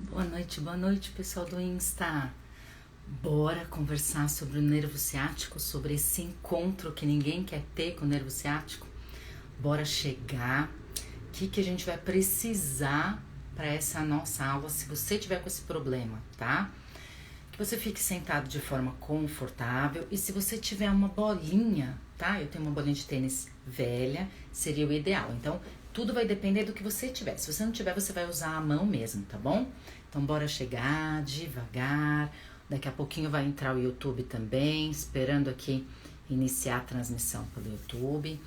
Boa noite, pessoal do Insta. Bora conversar sobre o nervo ciático, sobre esse encontro que ninguém quer ter com o nervo ciático? Bora chegar. O que a gente vai precisar para essa nossa aula, se você tiver com esse problema, tá? Que você fique sentado de forma confortável e se você tiver uma bolinha, tá? Eu tenho uma bolinha de tênis velha, seria o ideal. Então, tudo vai depender do que você tiver. Se você não tiver, você vai usar a mão mesmo, tá bom? Então, bora chegar devagar. Daqui a pouquinho vai entrar o YouTube também, esperando aqui iniciar a transmissão pelo YouTube.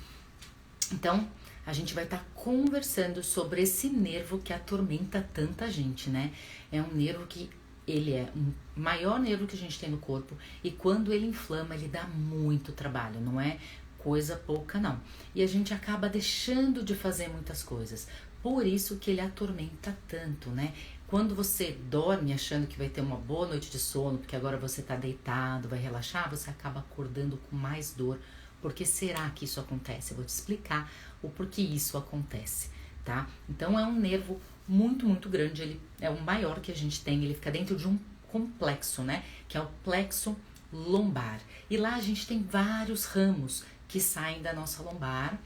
Então, a gente vai estar conversando sobre esse nervo que atormenta tanta gente, né? É um nervo que ele é o maior nervo que a gente tem no corpo e quando ele inflama, ele dá muito trabalho, não é coisa pouca não. E a gente acaba deixando de fazer muitas coisas. Por isso que ele atormenta tanto, né? Quando você dorme achando que vai ter uma boa noite de sono, porque agora você tá deitado, vai relaxar, você acaba acordando com mais dor. Por que será que isso acontece? Eu vou te explicar o porquê isso acontece, tá? Então é um nervo muito grande, ele é o maior que a gente tem, ele fica dentro de um complexo, né? Que é o plexo lombar. E lá a gente tem vários ramos que saem da nossa lombar,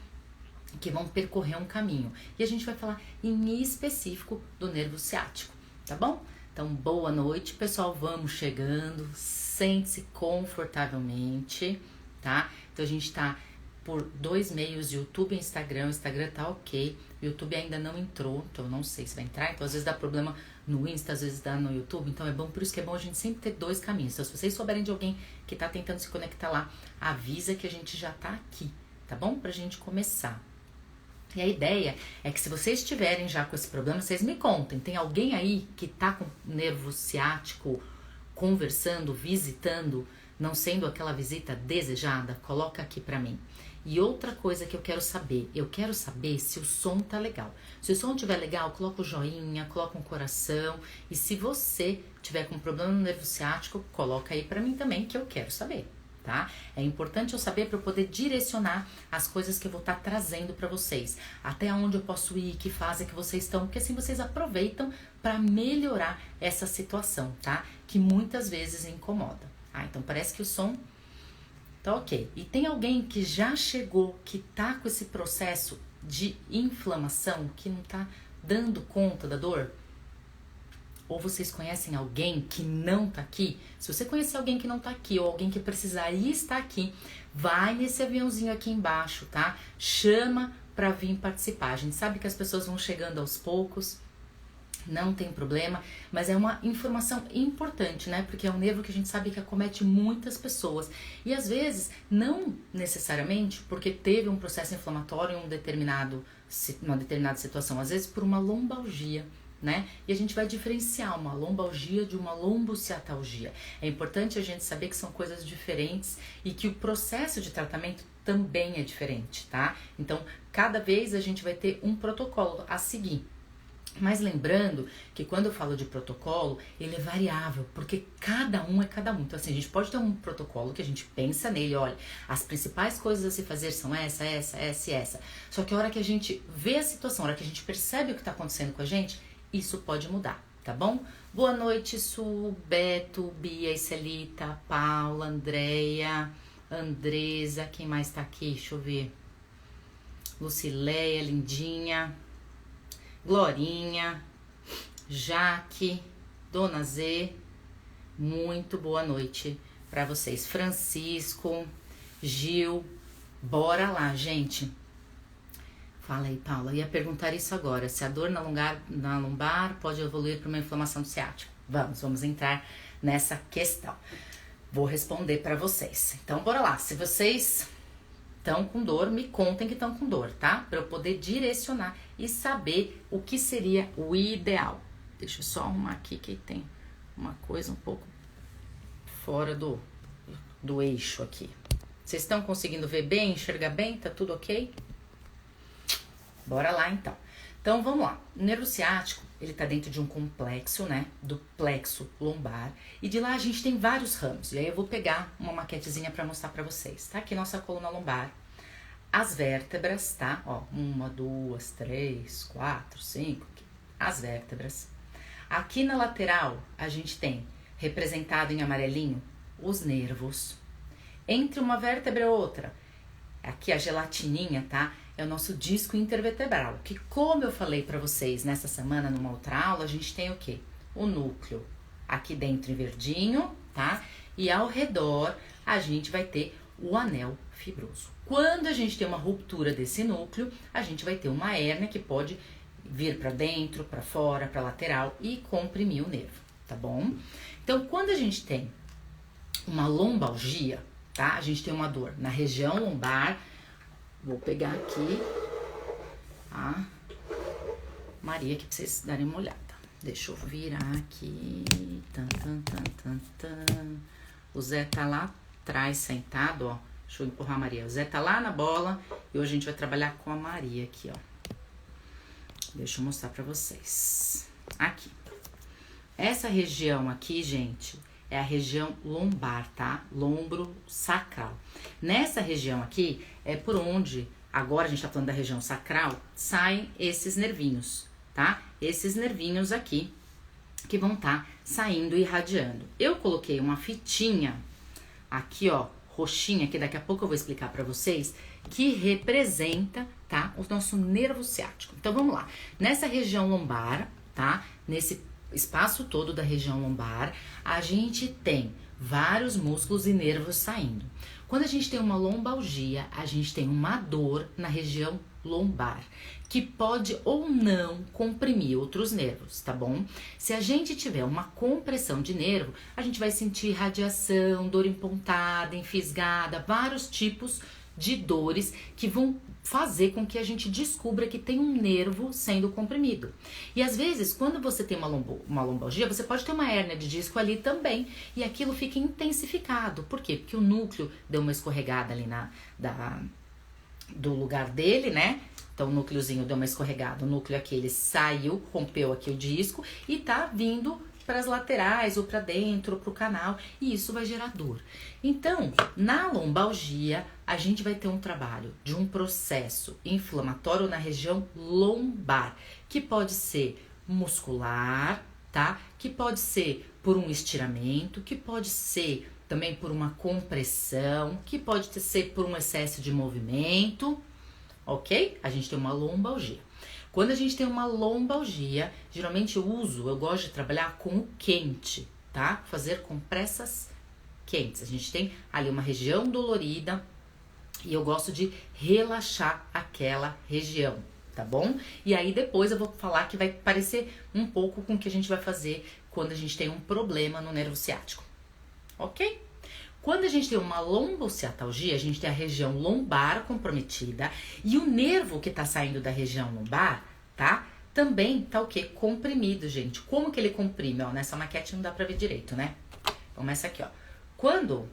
que vão percorrer um caminho. E a gente vai falar em específico do nervo ciático, tá bom? Então, boa noite, pessoal, vamos chegando, sente-se confortavelmente, tá? Então, a gente tá por dois meios, YouTube e Instagram. O Instagram tá ok, o YouTube ainda não entrou, então eu não sei se vai entrar. Então, às vezes dá problema no Insta, às vezes dá no YouTube. Então, é bom, por isso que é bom a gente sempre ter dois caminhos. Então, se vocês souberem de alguém que tá tentando se conectar lá, avisa que a gente já tá aqui, tá bom? Pra gente começar. E a ideia é que se vocês estiverem já com esse problema, vocês me contem. Tem alguém aí que tá com nervo ciático, conversando, visitando, não sendo aquela visita desejada? Coloca aqui pra mim. E outra coisa que eu quero saber se o som tá legal. Se o som estiver legal, coloca o joinha, coloca um coração. E se você tiver com problema no nervo ciático, coloca aí pra mim também, que eu quero saber. Tá? É importante eu saber para eu poder direcionar as coisas que eu vou estar trazendo para vocês, até onde eu posso ir, que fase que vocês estão, porque assim vocês aproveitam para melhorar essa situação, tá? Que muitas vezes incomoda. Então parece que o som tá ok. E tem alguém que já chegou, que tá com esse processo de inflamação, que não tá dando conta da dor? Ou vocês conhecem alguém que não tá aqui? Se você conhecer alguém que não tá aqui, ou alguém que precisaria estar aqui, vai nesse aviãozinho aqui embaixo, tá? Chama pra vir participar. A gente sabe que as pessoas vão chegando aos poucos, não tem problema, mas é uma informação importante, né? Porque é um nervo que a gente sabe que acomete muitas pessoas. E às vezes, não necessariamente porque teve um processo inflamatório em uma determinada situação, às vezes por uma lombalgia, né? E a gente vai diferenciar uma lombalgia de uma lombociatalgia. É importante a gente saber que são coisas diferentes e que o processo de tratamento também é diferente, tá? Então, cada vez a gente vai ter um protocolo a seguir. Mas lembrando que quando eu falo de protocolo, ele é variável, porque cada um é cada um. Então assim, a gente pode ter um protocolo que a gente pensa nele, olha, as principais coisas a se fazer são essa e essa. Só que a hora que a gente vê a situação, a hora que a gente percebe o que está acontecendo com a gente, isso pode mudar, tá bom? Boa noite, Su, Beto, Bia, Celita, Paula, Andréia, Andresa, quem mais tá aqui? Deixa eu ver. Lucileia, lindinha. Glorinha, Jaque, Dona Z, muito boa noite para vocês. Francisco, Gil, bora lá, gente. Fala aí, Paula. Eu ia perguntar isso agora, se a dor na lombar pode evoluir para uma inflamação do ciático. Vamos entrar nessa questão. Vou responder para vocês. Então, bora lá. Se vocês estão com dor, me contem que estão com dor, tá? Para eu poder direcionar e saber o que seria o ideal. Deixa eu só arrumar aqui que tem uma coisa um pouco fora do eixo aqui. Vocês estão conseguindo ver bem, enxergar bem? Tá tudo ok? Bora lá então. Então vamos lá. O nervo ciático, ele tá dentro de um complexo, né? Do plexo lombar. E de lá a gente tem vários ramos. E aí eu vou pegar uma maquetezinha pra mostrar pra vocês. Tá aqui nossa coluna lombar. As vértebras, tá? Ó, 1, 2, 3, 4, 5. As vértebras. Aqui na lateral, a gente tem, representado em amarelinho, os nervos. Entre uma vértebra e outra, aqui a gelatininha, tá? É o nosso disco intervertebral, que como eu falei para vocês nessa semana, numa outra aula, a gente tem o quê? O núcleo aqui dentro em verdinho, tá? E ao redor a gente vai ter o anel fibroso. Quando a gente tem uma ruptura desse núcleo, a gente vai ter uma hérnia que pode vir para dentro, para fora, para lateral e comprimir o nervo, tá bom? Então, quando a gente tem uma lombalgia, tá? A gente tem uma dor na região lombar. Vou pegar aqui a Maria aqui pra vocês darem uma olhada. Deixa eu virar aqui. Tan, tan, tan, tan, tan. O Zé tá lá atrás sentado, ó. Deixa eu empurrar a Maria. O Zé tá lá na bola e hoje a gente vai trabalhar com a Maria aqui, ó. Deixa eu mostrar pra vocês. Aqui. Essa região aqui, gente, é a região lombar, tá? Lombro sacral. Nessa região aqui é por onde, agora a gente tá falando da região sacral, saem esses nervinhos, tá? Esses nervinhos aqui que vão tá saindo e irradiando. Eu coloquei uma fitinha aqui, ó, roxinha, que daqui a pouco eu vou explicar pra vocês, que representa, tá? O nosso nervo ciático. Então vamos lá. Nessa região lombar, tá? Nesse espaço todo da região lombar, a gente tem vários músculos e nervos saindo. Quando a gente tem uma lombalgia, a gente tem uma dor na região lombar, que pode ou não comprimir outros nervos, tá bom? Se a gente tiver uma compressão de nervo, a gente vai sentir radiação, dor empontada, enfisgada, vários tipos de dores que vão fazer com que a gente descubra que tem um nervo sendo comprimido. E às vezes, quando você tem uma lombalgia, você pode ter uma hérnia de disco ali também, e aquilo fica intensificado. Por quê? Porque o núcleo deu uma escorregada ali do lugar dele, né? Então o núcleozinho deu uma escorregada, o núcleo aqui ele saiu, rompeu aqui o disco e tá vindo para as laterais ou para dentro, ou para o canal, e isso vai gerar dor. Então, na lombalgia, a gente vai ter um trabalho de um processo inflamatório na região lombar, que pode ser muscular, tá? Que pode ser por um estiramento, que pode ser também por uma compressão, que pode ser por um excesso de movimento, ok? A gente tem uma lombalgia. Quando a gente tem uma lombalgia, geralmente eu gosto de trabalhar com o quente, tá? Fazer compressas quentes. A gente tem ali uma região dolorida e eu gosto de relaxar aquela região, tá bom? E aí depois eu vou falar que vai parecer um pouco com o que a gente vai fazer quando a gente tem um problema no nervo ciático, ok? Quando a gente tem uma lombociatalgia, a gente tem a região lombar comprometida e o nervo que tá saindo da região lombar, tá? Também tá o quê? Comprimido, gente. Como que ele comprime? Ó, nessa maquete não dá pra ver direito, né? Começa aqui, ó. Quando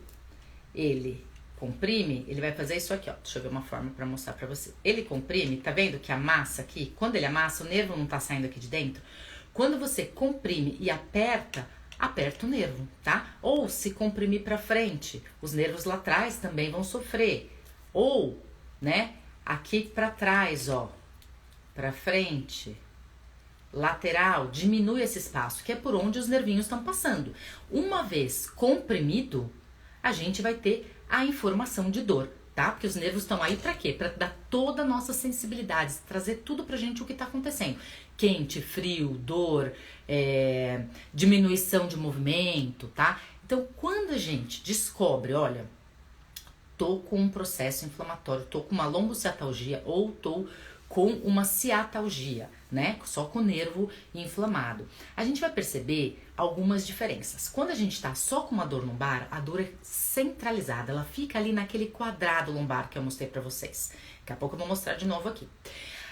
ele comprime, ele vai fazer isso aqui, ó. Deixa eu ver uma forma pra mostrar pra você. Ele comprime, tá vendo que amassa aqui? Quando ele amassa, o nervo não tá saindo aqui de dentro. Quando você comprime e aperta o nervo, tá? Ou se comprimir para frente, os nervos lá atrás também vão sofrer. Ou, né, aqui para trás, ó, para frente, lateral, diminui esse espaço, que é por onde os nervinhos estão passando. Uma vez comprimido, a gente vai ter a informação de dor, tá? Porque os nervos estão aí para quê? Para dar toda a nossa sensibilidade, trazer tudo pra gente o que tá acontecendo. Quente, frio, dor, diminuição de movimento, tá? Então, quando a gente descobre, olha, tô com um processo inflamatório, tô com uma lombociatalgia ou tô com uma ciatalgia, né? Só com o nervo inflamado. A gente vai perceber algumas diferenças. Quando a gente tá só com uma dor lombar, a dor é centralizada, ela fica ali naquele quadrado lombar que eu mostrei pra vocês. Daqui a pouco eu vou mostrar de novo aqui.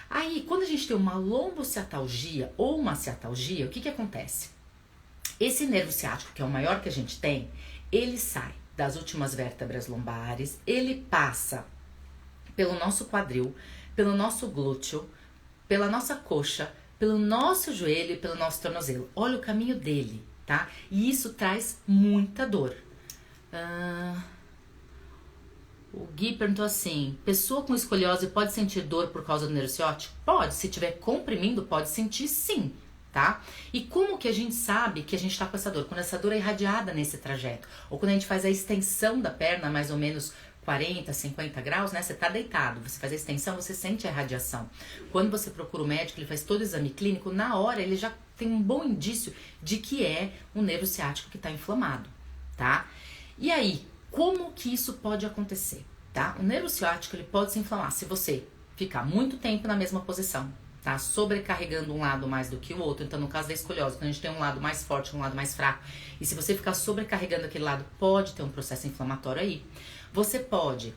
Aí, quando a gente tem uma lombociatalgia ou uma ciatalgia, o que que acontece? Esse nervo ciático, que é o maior que a gente tem, ele sai das últimas vértebras lombares, ele passa pelo nosso quadril, pelo nosso glúteo, pela nossa coxa, pelo nosso joelho e pelo nosso tornozelo. Olha o caminho dele, tá? E isso traz muita dor. O Gui perguntou assim, pessoa com escoliose pode sentir dor por causa do nervo ciático? Pode, se estiver comprimindo, pode sentir sim, tá? E como que a gente sabe que a gente tá com essa dor? Quando essa dor é irradiada nesse trajeto, ou quando a gente faz a extensão da perna, mais ou menos 40, 50 graus, né? Você tá deitado, você faz a extensão, você sente a radiação. Quando você procura o médico, ele faz todo o exame clínico, na hora ele já tem um bom indício de que é o nervo ciático que tá inflamado, tá? E aí, como que isso pode acontecer, tá? O nervo ciático, ele pode se inflamar se você ficar muito tempo na mesma posição, tá? Sobrecarregando um lado mais do que o outro. Então, no caso da escoliose, quando a gente tem um lado mais forte e um lado mais fraco, e se você ficar sobrecarregando aquele lado, pode ter um processo inflamatório aí. Você pode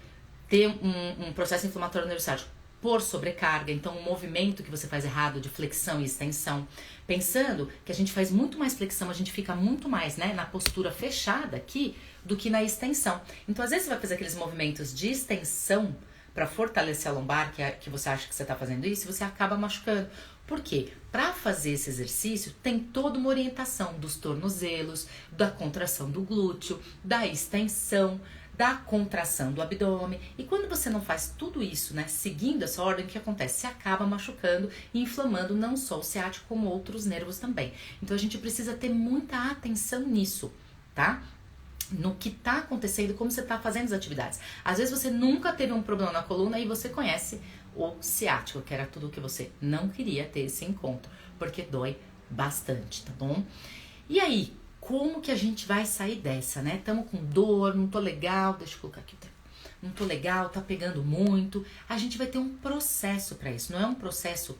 ter um processo inflamatório no nervo ciático por sobrecarga, então um movimento que você faz errado de flexão e extensão. Pensando que a gente faz muito mais flexão, a gente fica muito mais, né, na postura fechada aqui do que na extensão. Então, às vezes você vai fazer aqueles movimentos de extensão para fortalecer a lombar, que você acha que você está fazendo isso, e você acaba machucando. Por quê? Para fazer esse exercício, tem toda uma orientação dos tornozelos, da contração do glúteo, da extensão, da contração do abdômen. E quando você não faz tudo isso, né, seguindo essa ordem, o que acontece? Você acaba machucando e inflamando não só o ciático, como outros nervos também. Então a gente precisa ter muita atenção nisso, tá? No que tá acontecendo, como você tá fazendo as atividades. Às vezes você nunca teve um problema na coluna e você conhece o ciático, que era tudo o que você não queria ter esse encontro, porque dói bastante, tá bom? E aí, como que a gente vai sair dessa, né? Tamo com dor, não tô legal, deixa eu colocar aqui, não tô legal, tá pegando muito. A gente vai ter um processo para isso, não é um processo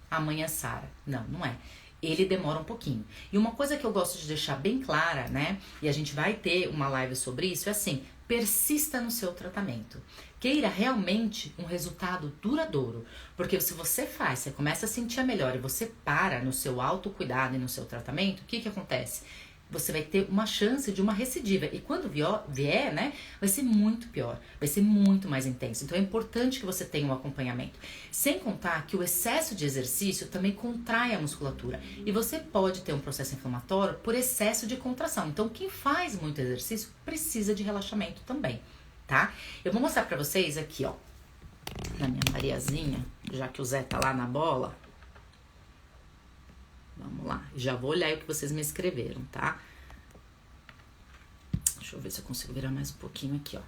amanhã sara, não é. Ele demora um pouquinho. E uma coisa que eu gosto de deixar bem clara, né? E a gente vai ter uma live sobre isso, é assim, persista no seu tratamento. Queira realmente um resultado duradouro. Porque se você faz, você começa a sentir a melhora e você para no seu autocuidado e no seu tratamento, o que que acontece? Você vai ter uma chance de uma recidiva. E quando vier, né, vai ser muito pior. Vai ser muito mais intenso. Então é importante que você tenha um acompanhamento. Sem contar que o excesso de exercício também contrai a musculatura. E você pode ter um processo inflamatório por excesso de contração. Então quem faz muito exercício precisa de relaxamento também, tá? Eu vou mostrar pra vocês aqui, ó, na minha Mariazinha, já que o Zé tá lá na bola. Vamos lá, já vou olhar aí o que vocês me escreveram, tá? Deixa eu ver se eu consigo virar mais um pouquinho aqui, ó.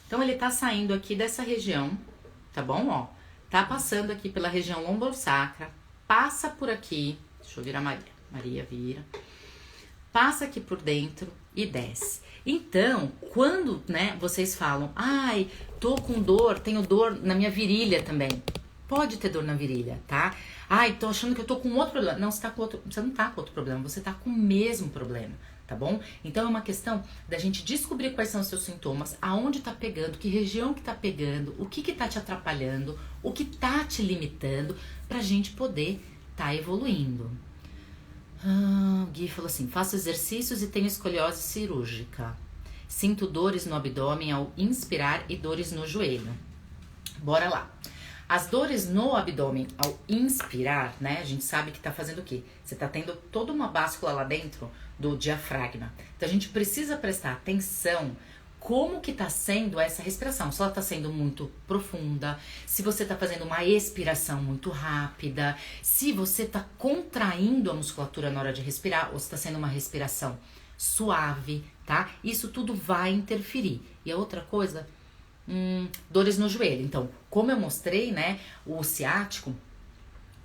Então, ele tá saindo aqui dessa região, tá bom? Ó, tá passando aqui pela região lombosacra, passa por aqui, deixa eu virar Maria vira, passa aqui por dentro e desce. Então, quando, né, vocês falam, ai, tô com dor, tenho dor na minha virilha também. Pode ter dor na virilha, tá? Ai, tô achando que eu tô com outro problema. Não, você não tá com outro problema, você tá com o mesmo problema, tá bom? Então é uma questão da gente descobrir quais são os seus sintomas, aonde tá pegando, que região que tá pegando, o que que tá te atrapalhando, o que tá te limitando, pra gente poder tá evoluindo. O Gui falou assim, faço exercícios e tenho escoliose cirúrgica. Sinto dores no abdômen ao inspirar e dores no joelho. Bora lá. As dores no abdômen ao inspirar, né, a gente sabe que tá fazendo o quê? Você tá tendo toda uma báscula lá dentro do diafragma. Então a gente precisa prestar atenção como que tá sendo essa respiração. Se ela tá sendo muito profunda, se você tá fazendo uma expiração muito rápida, se você tá contraindo a musculatura na hora de respirar, ou se tá sendo uma respiração suave, tá? Isso tudo vai interferir. E a outra coisa... dores no joelho. Então, como eu mostrei, né, o ciático,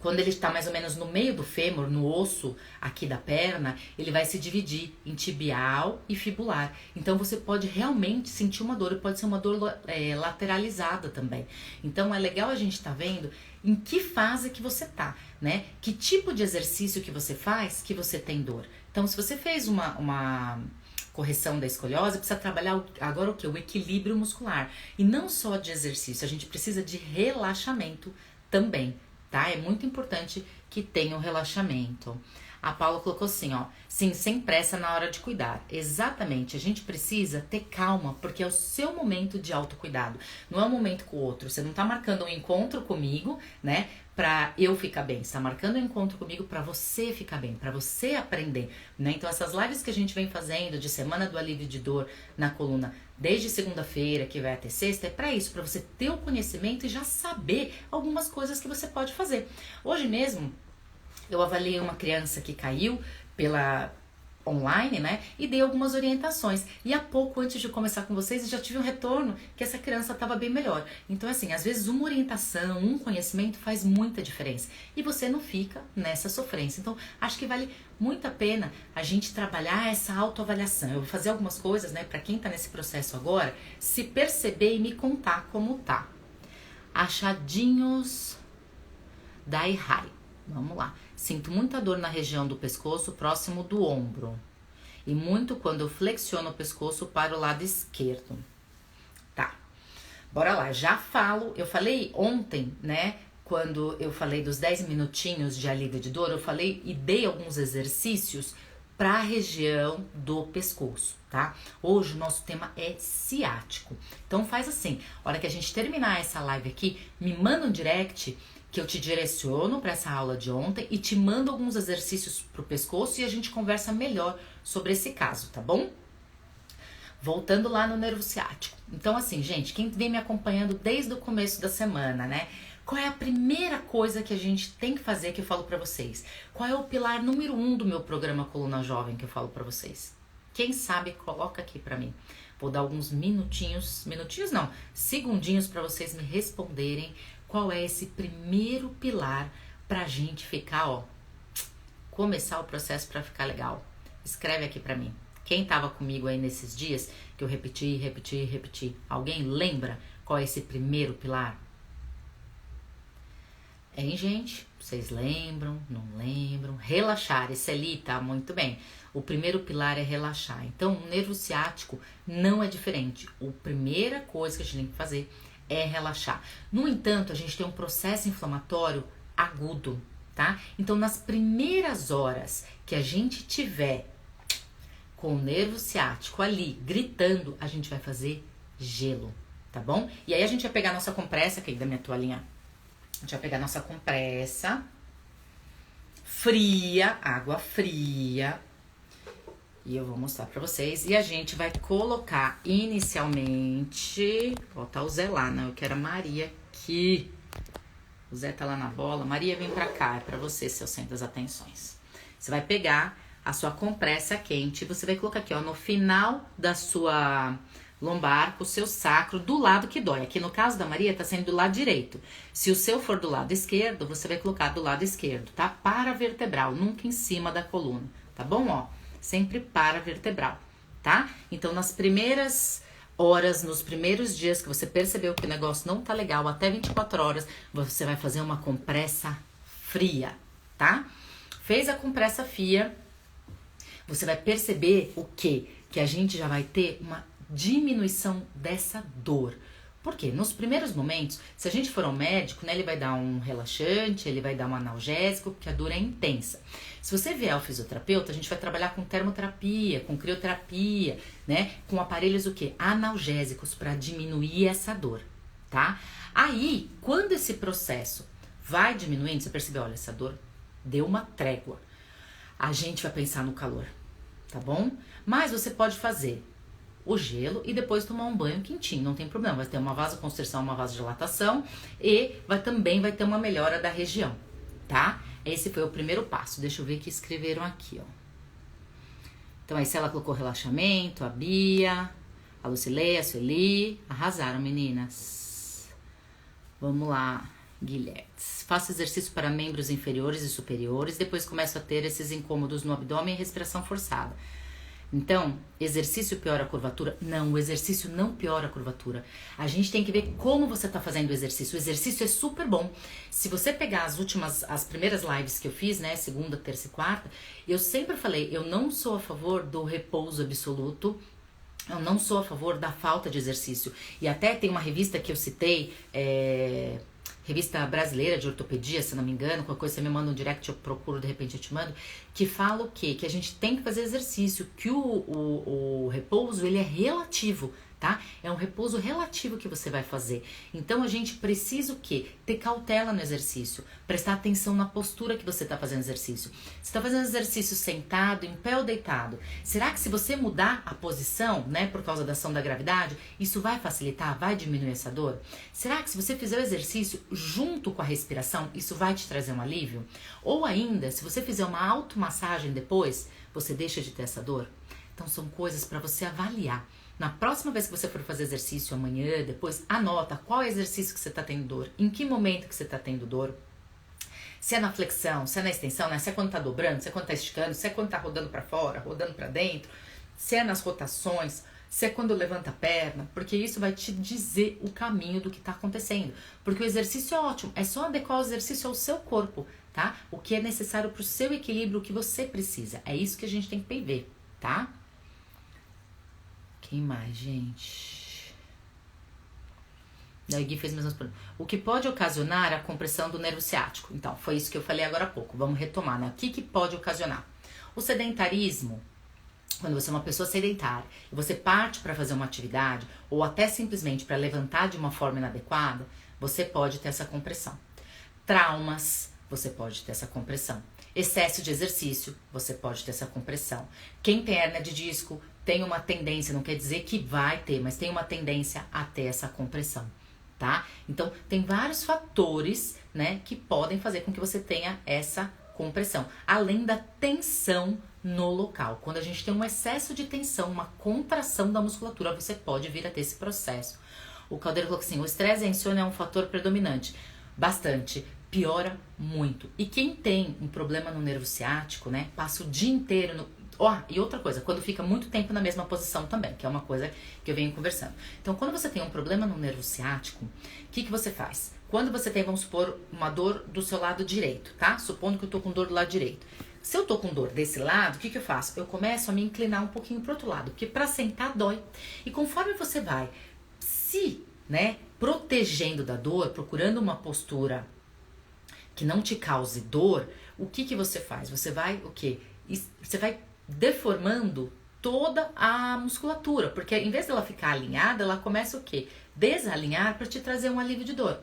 quando ele está mais ou menos no meio do fêmur, no osso aqui da perna, ele vai se dividir em tibial e fibular. Então, você pode realmente sentir uma dor, e pode ser uma dor lateralizada também. Então, é legal a gente estar vendo em que fase que você tá, né? Que tipo de exercício que você faz que você tem dor. Então, se você fez uma correção da escoliose, precisa trabalhar agora o que? O equilíbrio muscular. E não só de exercício, a gente precisa de relaxamento também, tá? É muito importante que tenha o relaxamento. A Paula colocou assim, ó, sim, sem pressa na hora de cuidar. Exatamente, a gente precisa ter calma, porque é o seu momento de autocuidado. Não é um momento com o outro. Você não tá marcando um encontro comigo, né, pra eu ficar bem. Você tá marcando um encontro comigo pra você ficar bem, pra você aprender, né? Então essas lives que a gente vem fazendo de Semana do Alívio de Dor na coluna, desde segunda-feira, que vai até sexta, é pra isso, pra você ter o conhecimento e já saber algumas coisas que você pode fazer. Hoje mesmo, Eu avaliei uma criança que caiu pela online, né? E dei algumas orientações. E há pouco, antes de começar com vocês, eu já tive um retorno que essa criança estava bem melhor. Então, assim, às vezes uma orientação, um conhecimento faz muita diferença. E você não fica nessa sofrência. Então, acho que vale muito a pena a gente trabalhar essa autoavaliação. Eu vou fazer algumas coisas, né, para quem tá nesse processo agora, se perceber e me contar como tá. Achadinhos da Ihai. Vamos lá. Sinto muita dor na região do pescoço, próximo do ombro. E muito quando eu flexiono o pescoço para o lado esquerdo. Tá. Bora lá. Eu falei ontem, né? Quando eu falei dos 10 minutinhos de alívio de dor, eu falei e dei alguns exercícios para a região do pescoço, tá? Hoje o nosso tema é ciático. Então faz assim, a hora que a gente terminar essa live aqui, me manda um direct que eu te direciono para essa aula de ontem e te mando alguns exercícios pro pescoço e a gente conversa melhor sobre esse caso, tá bom? Voltando lá no nervo ciático. Então assim, gente, quem vem me acompanhando desde o começo da semana, né? Qual é a primeira coisa que a gente tem que fazer que eu falo pra vocês? Qual é o pilar número 1 do meu programa Coluna Jovem que eu falo pra vocês? Quem sabe, coloca aqui pra mim. Vou dar alguns segundinhos pra vocês me responderem qual é esse primeiro pilar pra gente ficar, ó, começar o processo pra ficar legal. Escreve aqui pra mim. Quem tava comigo aí nesses dias que eu repeti. Alguém lembra qual é esse primeiro pilar? Hein, gente? Vocês lembram? Não lembram? Relaxar, esse ali tá muito bem. O primeiro pilar é relaxar. Então, o nervo ciático não é diferente. A primeira coisa que a gente tem que fazer é relaxar. No entanto, a gente tem um processo inflamatório agudo, tá? Então, nas primeiras horas que a gente tiver com o nervo ciático ali gritando, a gente vai fazer gelo, tá bom? E aí a gente vai pegar nossa compressa, aqui da minha toalhinha. A gente vai pegar nossa compressa fria, água fria, e eu vou mostrar pra vocês. E a gente vai colocar inicialmente, ó, tá o Zé lá, né? Eu quero a Maria aqui. O Zé tá lá na bola. Maria, vem pra cá, é pra você, seu centro das atenções. Você vai pegar a sua compressa quente, você vai colocar aqui, ó, no final da sua lombar, com o seu sacro, do lado que dói. Aqui no caso da Maria, tá sendo do lado direito. Se o seu for do lado esquerdo, você vai colocar do lado esquerdo, tá? Paravertebral, nunca em cima da coluna, tá bom? Ó, sempre paravertebral, tá? Então, nas primeiras horas, nos primeiros dias que você percebeu que o negócio não tá legal, até 24 horas, você vai fazer uma compressa fria, tá? Fez a compressa fria, você vai perceber o quê? Que a gente já vai ter uma diminuição dessa dor. Por quê? Nos primeiros momentos, se a gente for ao médico, né, ele vai dar um relaxante, ele vai dar um analgésico, porque a dor é intensa. Se você vier ao fisioterapeuta, a gente vai trabalhar com termoterapia, com crioterapia, né, com aparelhos o quê? Analgésicos para diminuir essa dor, tá? Aí, quando esse processo vai diminuindo, você percebe, olha, essa dor deu uma trégua. A gente vai pensar no calor, tá bom? Mas você pode fazer o gelo e depois tomar um banho quentinho, não tem problema. Vai ter uma vasoconstrição, uma vasodilatação e também vai ter uma melhora da região, tá? Esse foi o primeiro passo. Deixa eu ver o que escreveram aqui, ó. Então aí se ela colocou relaxamento, a Bia, a Lucileia, a Sueli, arrasaram, meninas. Vamos lá, Guilherme. Faço exercício para membros inferiores e superiores, depois começo a ter esses incômodos no abdômen e respiração forçada. Então, exercício piora a curvatura? Não, o exercício não piora a curvatura. A gente tem que ver como você está fazendo o exercício. O exercício é super bom. Se você pegar as primeiras lives que eu fiz, né, segunda, terça e quarta, eu sempre falei, eu não sou a favor do repouso absoluto, eu não sou a favor da falta de exercício. E até tem uma revista que eu citei, Revista Brasileira de Ortopedia, se não me engano, qualquer coisa você me manda um direct, eu procuro, de repente eu te mando, que fala o quê? Que a gente tem que fazer exercício, que o repouso, ele é relativo, tá? É um repouso relativo que você vai fazer. Então a gente precisa o quê? Ter cautela no exercício, prestar atenção na postura que você está fazendo exercício. Você está fazendo exercício sentado, em pé ou deitado? Será que se você mudar a posição, né, por causa da ação da gravidade, isso vai facilitar, vai diminuir essa dor? Será que se você fizer o exercício junto com a respiração, isso vai te trazer um alívio? Ou ainda, se você fizer uma automassagem depois, você deixa de ter essa dor? Então são coisas para você avaliar. Na próxima vez que você for fazer exercício amanhã, depois anota qual é o exercício que você está tendo dor, em que momento que você está tendo dor, se é na flexão, se é na extensão, né? Se é quando está dobrando, se é quando está esticando, se é quando está rodando para fora, rodando para dentro, se é nas rotações, se é quando levanta a perna, porque isso vai te dizer o caminho do que está acontecendo. Porque o exercício é ótimo, é só adequar o exercício ao seu corpo, tá? O que é necessário para o seu equilíbrio, o que você precisa. É isso que a gente tem que ver, tá? Quem mais, gente? Daí Gui fez mesmas perguntas. O que pode ocasionar a compressão do nervo ciático? Então, foi isso que eu falei agora há pouco. Vamos retomar, né? O que pode ocasionar? O sedentarismo, quando você é uma pessoa sedentária e você parte para fazer uma atividade ou até simplesmente para levantar de uma forma inadequada, você pode ter essa compressão. Traumas, você pode ter essa compressão. Excesso de exercício, você pode ter essa compressão. Quem tem hérnia de disco tem uma tendência, não quer dizer que vai ter, mas tem uma tendência a ter essa compressão, tá? Então, tem vários fatores, né, que podem fazer com que você tenha essa compressão, além da tensão no local. Quando a gente tem um excesso de tensão, uma contração da musculatura, você pode vir a ter esse processo. O Caldeiro colocou assim, o estresse e a insônia é um fator predominante. Bastante. Piora muito. E quem tem um problema no nervo ciático, né, passa o dia inteiro no... e outra coisa, quando fica muito tempo na mesma posição também, que é uma coisa que eu venho conversando. Então, quando você tem um problema no nervo ciático, o que você faz? Quando você tem, vamos supor, uma dor do seu lado direito, tá? Supondo que eu tô com dor do lado direito. Se eu tô com dor desse lado, o que eu faço? Eu começo a me inclinar um pouquinho pro outro lado, porque pra sentar dói. E conforme você vai né, protegendo da dor, procurando uma postura que não te cause dor, o que você faz? Você vai, o quê? Você vai deformando toda a musculatura, porque em vez dela ficar alinhada, ela começa o quê? Desalinhar para te trazer um alívio de dor,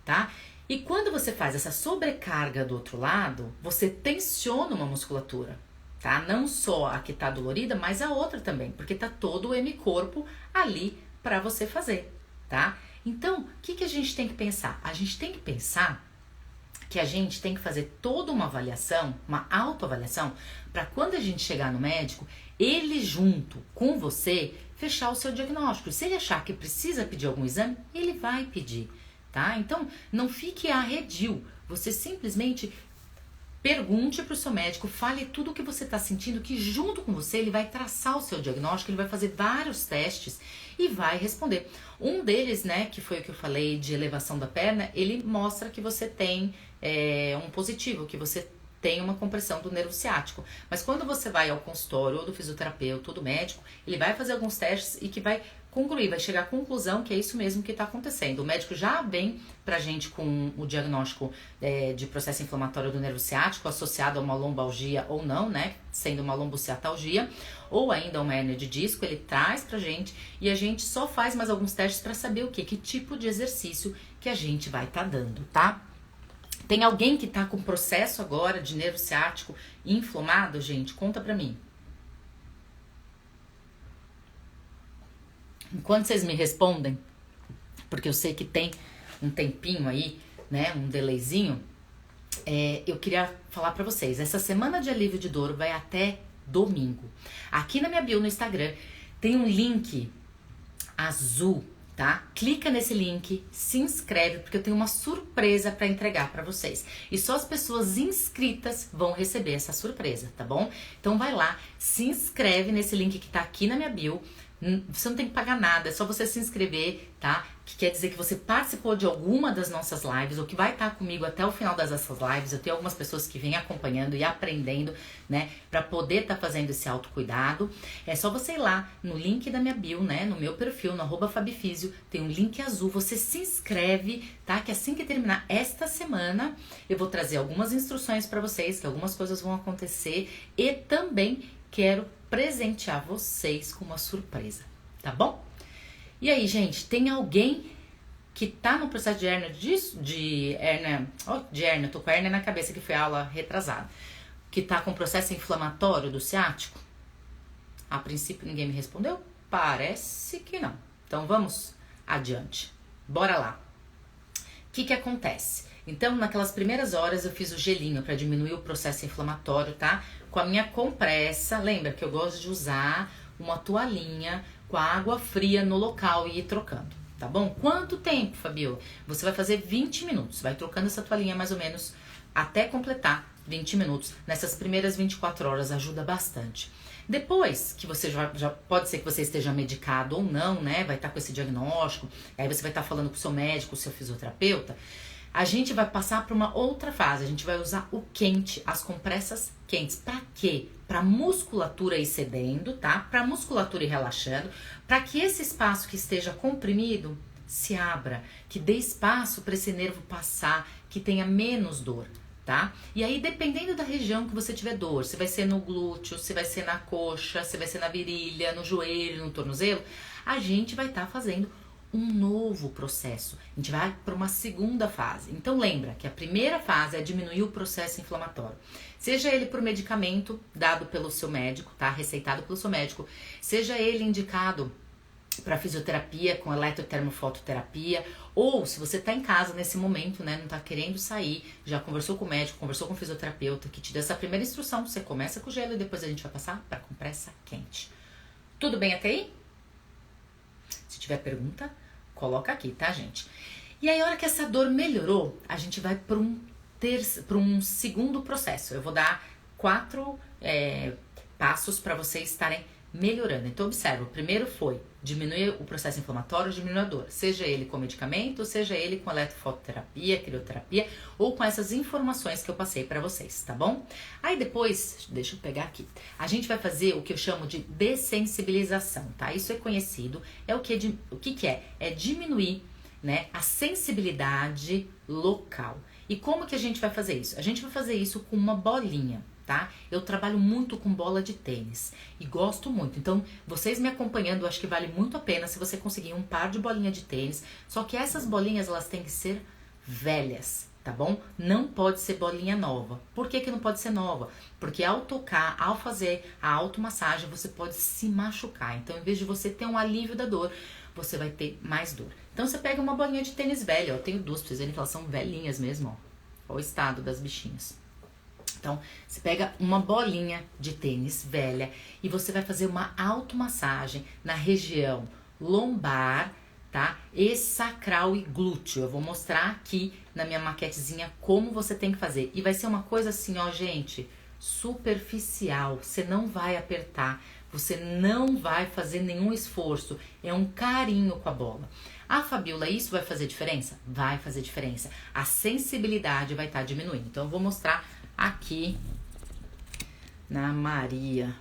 tá? E quando você faz essa sobrecarga do outro lado, você tensiona uma musculatura, tá? Não só a que tá dolorida, mas a outra também, porque tá todo o hemicorpo ali para você fazer, tá? Então, o que a gente tem que pensar? A gente tem que pensar que a gente tem que fazer toda uma avaliação, uma autoavaliação, para quando a gente chegar no médico, ele junto com você fechar o seu diagnóstico. Se ele achar que precisa pedir algum exame, ele vai pedir, tá? Então, não fique arredio, você simplesmente pergunte para o seu médico, fale tudo o que você está sentindo, que junto com você ele vai traçar o seu diagnóstico, ele vai fazer vários testes e vai responder. Um deles, né, que foi o que eu falei de elevação da perna, ele mostra que você tem um positivo, que você tem uma compressão do nervo ciático. Mas quando você vai ao consultório ou do fisioterapeuta ou do médico, ele vai fazer alguns testes e que vai concluir, vai chegar à conclusão que é isso mesmo que está acontecendo. O médico já vem pra gente com o diagnóstico de processo inflamatório do nervo ciático associado a uma lombalgia ou não, né, sendo uma lombociatalgia ou ainda uma hérnia de disco, ele traz pra gente e a gente só faz mais alguns testes para saber o que tipo de exercício que a gente vai estar dando, tá? Tem alguém que tá com processo agora de nervo ciático inflamado, gente? Conta pra mim. Enquanto vocês me respondem, porque eu sei que tem um tempinho aí, né, um delayzinho, eu queria falar pra vocês, essa semana de alívio de dor vai até domingo. Aqui na minha bio no Instagram tem um link azul, tá? Clica nesse link, se inscreve, porque eu tenho uma surpresa pra entregar pra vocês. E só as pessoas inscritas vão receber essa surpresa, tá bom? Então vai lá, se inscreve nesse link que tá aqui na minha bio. Você não tem que pagar nada, é só você se inscrever, tá? Que quer dizer que você participou de alguma das nossas lives ou que vai estar comigo até o final das nossas lives. Eu tenho algumas pessoas que vêm acompanhando e aprendendo, né? Pra poder estar fazendo esse autocuidado. É só você ir lá no link da minha bio, né? No meu perfil, no @fabifisio, tem um link azul. Você se inscreve, tá? Que assim que terminar esta semana, eu vou trazer algumas instruções pra vocês, que algumas coisas vão acontecer. E também quero presentear vocês com uma surpresa, tá bom? E aí, gente, tem alguém que tá no processo de hérnia, de hérnia, tô com a hérnia na cabeça, que foi a aula retrasada, que tá com processo inflamatório do ciático? A princípio ninguém me respondeu? Parece que não. Então vamos adiante. Bora lá. O que acontece? Então, naquelas primeiras horas eu fiz o gelinho para diminuir o processo inflamatório, tá? Com a minha compressa, lembra que eu gosto de usar uma toalhinha com a água fria no local e ir trocando, tá bom? Quanto tempo, Fabio? Você vai fazer 20 minutos, vai trocando essa toalhinha mais ou menos até completar 20 minutos. Nessas primeiras 24 horas ajuda bastante. Depois que você já pode ser que você esteja medicado ou não, né? Vai estar com esse diagnóstico, aí você vai estar falando com o seu médico, o seu fisioterapeuta. A gente vai passar para uma outra fase. A gente vai usar o quente, as compressas quentes. Para quê? Para musculatura ir cedendo, tá? Para musculatura ir relaxando, para que esse espaço que esteja comprimido se abra, que dê espaço para esse nervo passar, que tenha menos dor. Tá? E aí, dependendo da região que você tiver dor, se vai ser no glúteo, se vai ser na coxa, se vai ser na virilha, no joelho, no tornozelo, a gente vai estar fazendo um novo processo. A gente vai para uma segunda fase. Então lembra que a primeira fase é diminuir o processo inflamatório. Seja ele por medicamento dado pelo seu médico, tá? Receitado pelo seu médico, seja ele indicado para fisioterapia com eletrotermofototerapia, ou se você está em casa nesse momento, né, não está querendo sair, já conversou com o médico, conversou com o fisioterapeuta, que te deu essa primeira instrução, você começa com gelo e depois a gente vai passar para compressa quente. Tudo bem até aí? Se tiver pergunta, coloca aqui, tá, gente? E aí, a hora que essa dor melhorou, a gente vai para um segundo processo. Eu vou dar 4 passos para vocês estarem melhorando. Então, observa, o primeiro foi diminuir o processo inflamatório, diminuir a dor, seja ele com medicamento, seja ele com eletrofototerapia, crioterapia, ou com essas informações que eu passei para vocês, tá bom? Aí depois, deixa eu pegar aqui, a gente vai fazer o que eu chamo de dessensibilização, tá? Isso é conhecido, o que é? É diminuir, né, a sensibilidade local. E como que a gente vai fazer isso? A gente vai fazer isso com uma bolinha, tá? Eu trabalho muito com bola de tênis e gosto muito. Então, vocês me acompanhando, eu acho que vale muito a pena se você conseguir um par de bolinha de tênis. Só que essas bolinhas, elas têm que ser velhas, tá bom? Não pode ser bolinha nova. Por que não pode ser nova? Porque ao tocar, ao fazer a automassagem, você pode se machucar. Então, em vez de você ter um alívio da dor, você vai ter mais dor. Então, você pega uma bolinha de tênis velha. Eu tenho 2, pra vocês verem que elas são velhinhas mesmo, ó. Olha o estado das bichinhas. Então, você pega uma bolinha de tênis velha e você vai fazer uma automassagem na região lombar, tá? E sacral e glúteo. Eu vou mostrar aqui na minha maquetezinha como você tem que fazer. E vai ser uma coisa assim, ó, gente, superficial. Você não vai apertar, você não vai fazer nenhum esforço. É um carinho com a bola. Ah, Fabiola, isso vai fazer diferença? Vai fazer diferença. A sensibilidade vai estar diminuindo. Então, eu vou mostrar aqui na Maria.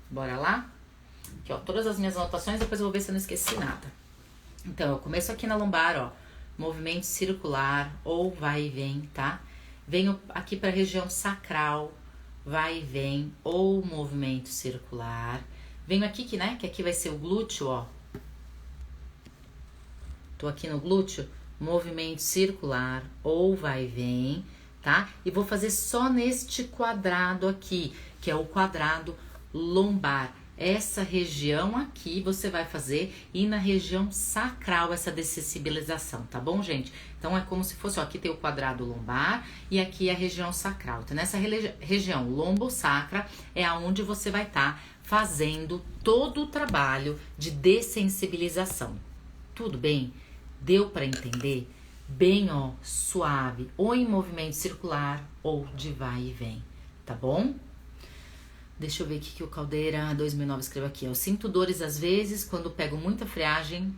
Bora lá? Aqui, ó, todas as minhas anotações, depois eu vou ver se eu não esqueci nada. Então, eu começo aqui na lombar, ó, movimento circular ou vai e vem, tá? Venho aqui para a região sacral, vai e vem ou movimento circular. Venho aqui que aqui vai ser o glúteo, ó. Tô aqui no glúteo, movimento circular ou vai e vem, tá? E vou fazer só neste quadrado aqui, que é o quadrado lombar. Essa região aqui você vai fazer e na região sacral essa dessensibilização, tá bom, gente? Então é como se fosse, ó, aqui tem o quadrado lombar e aqui a região sacral. Então nessa região lombo-sacra é aonde você vai estar fazendo todo o trabalho de dessensibilização. Tudo bem? Deu para entender? Bem, ó, suave, ou em movimento circular ou de vai e vem, tá bom? Deixa eu ver o que o Caldeira 2009 escreveu aqui. Eu sinto dores às vezes quando pego muita friagem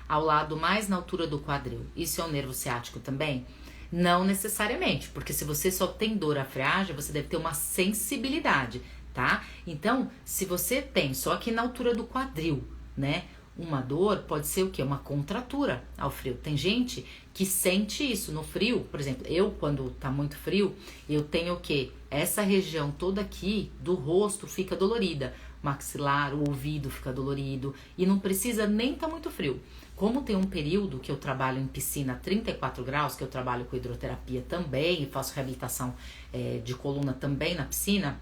ao lado mais na altura do quadril. Isso é um nervo ciático também? Não necessariamente, porque se você só tem dor à friagem, você deve ter uma sensibilidade, tá? Então, se você tem só aqui na altura do quadril, né? Uma dor pode ser o quê? Uma contratura ao frio. Tem gente que sente isso no frio. Por exemplo, eu quando tá muito frio, eu tenho o quê? Essa região toda aqui do rosto fica dolorida. maxilar, o ouvido fica dolorido e não precisa nem estar muito frio. Como tem um período que eu trabalho em piscina a 34 graus, que eu trabalho com hidroterapia também e faço reabilitação de coluna também na piscina,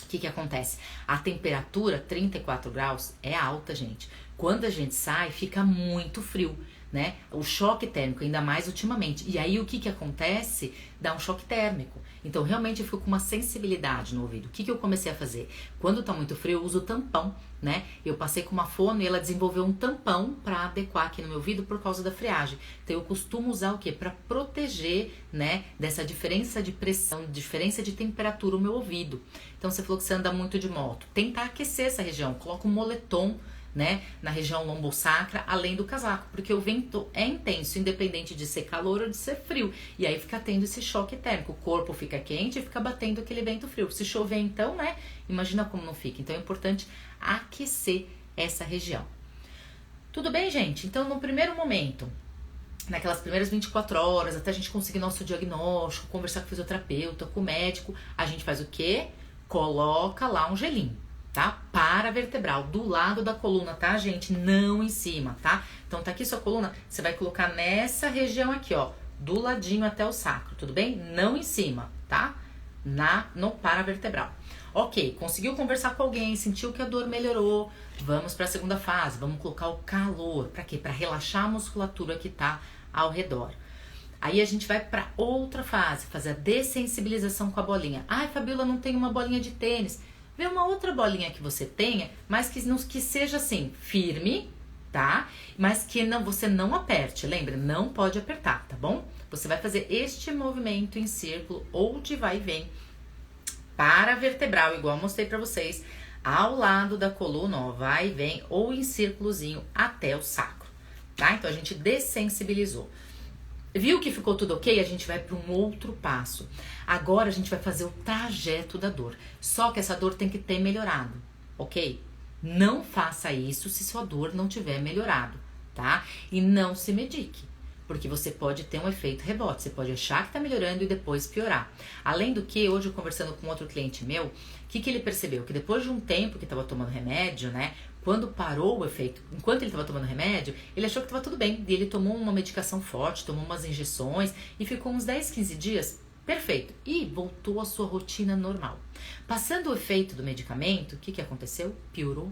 o que acontece? A temperatura 34 graus é alta, gente. Quando a gente sai, fica muito frio, né? O choque térmico, ainda mais ultimamente. E aí o que acontece? Dá um choque térmico. Então realmente eu fico com uma sensibilidade no ouvido. O que eu comecei a fazer? Quando tá muito frio, eu uso tampão, né? Eu passei com uma fono e ela desenvolveu um tampão para adequar aqui no meu ouvido por causa da friagem. Então eu costumo usar o quê? Para proteger, né, dessa diferença de pressão, diferença de temperatura o meu ouvido. Então você falou que você anda muito de moto. Tenta aquecer essa região, coloca um moletom, né, na região lombosacra, além do casaco, porque o vento é intenso, independente de ser calor ou de ser frio, e aí fica tendo esse choque térmico, o corpo fica quente e fica batendo aquele vento frio. Se chover então, né, imagina como não fica. Então é importante aquecer essa região. Tudo bem, gente? Então no primeiro momento, naquelas primeiras 24 horas, até a gente conseguir nosso diagnóstico, conversar com o fisioterapeuta, com o médico, a gente faz o quê? Coloca lá um gelinho, tá? Paravertebral, do lado da coluna, tá, gente? Não em cima, tá? Então tá aqui sua coluna, você vai colocar nessa região aqui, ó, do ladinho até o sacro, tudo bem? Não em cima, tá? No paravertebral. Ok, conseguiu conversar com alguém, sentiu que a dor melhorou, vamos para a segunda fase, vamos colocar o calor, para quê? Para relaxar a musculatura que tá ao redor. Aí a gente vai para outra fase, fazer a dessensibilização com a bolinha. Ai, Fabiola, não tem uma bolinha de tênis. Vê uma outra bolinha que você tenha, mas que seja assim, firme, tá? Mas que você não aperte, lembra? Não pode apertar, tá bom? Você vai fazer este movimento em círculo ou de vai e vem paravertebral, igual eu mostrei pra vocês, ao lado da coluna, ó, vai e vem, ou em círculozinho até o sacro, tá? Então a gente dessensibilizou. Viu que ficou tudo ok? A gente vai para um outro passo. Agora a gente vai fazer o trajeto da dor. Só que essa dor tem que ter melhorado, ok? Não faça isso se sua dor não tiver melhorado, tá? E não se medique, porque você pode ter um efeito rebote. Você pode achar que tá melhorando e depois piorar. Além do que, hoje conversando com outro cliente meu, o que ele percebeu? Que depois de um tempo que estava tomando remédio, né? Quando parou o efeito, enquanto ele estava tomando remédio, ele achou que estava tudo bem. E ele tomou uma medicação forte, tomou umas injeções e ficou uns 10, 15 dias perfeito. E voltou à sua rotina normal. Passando o efeito do medicamento, o que aconteceu? Piorou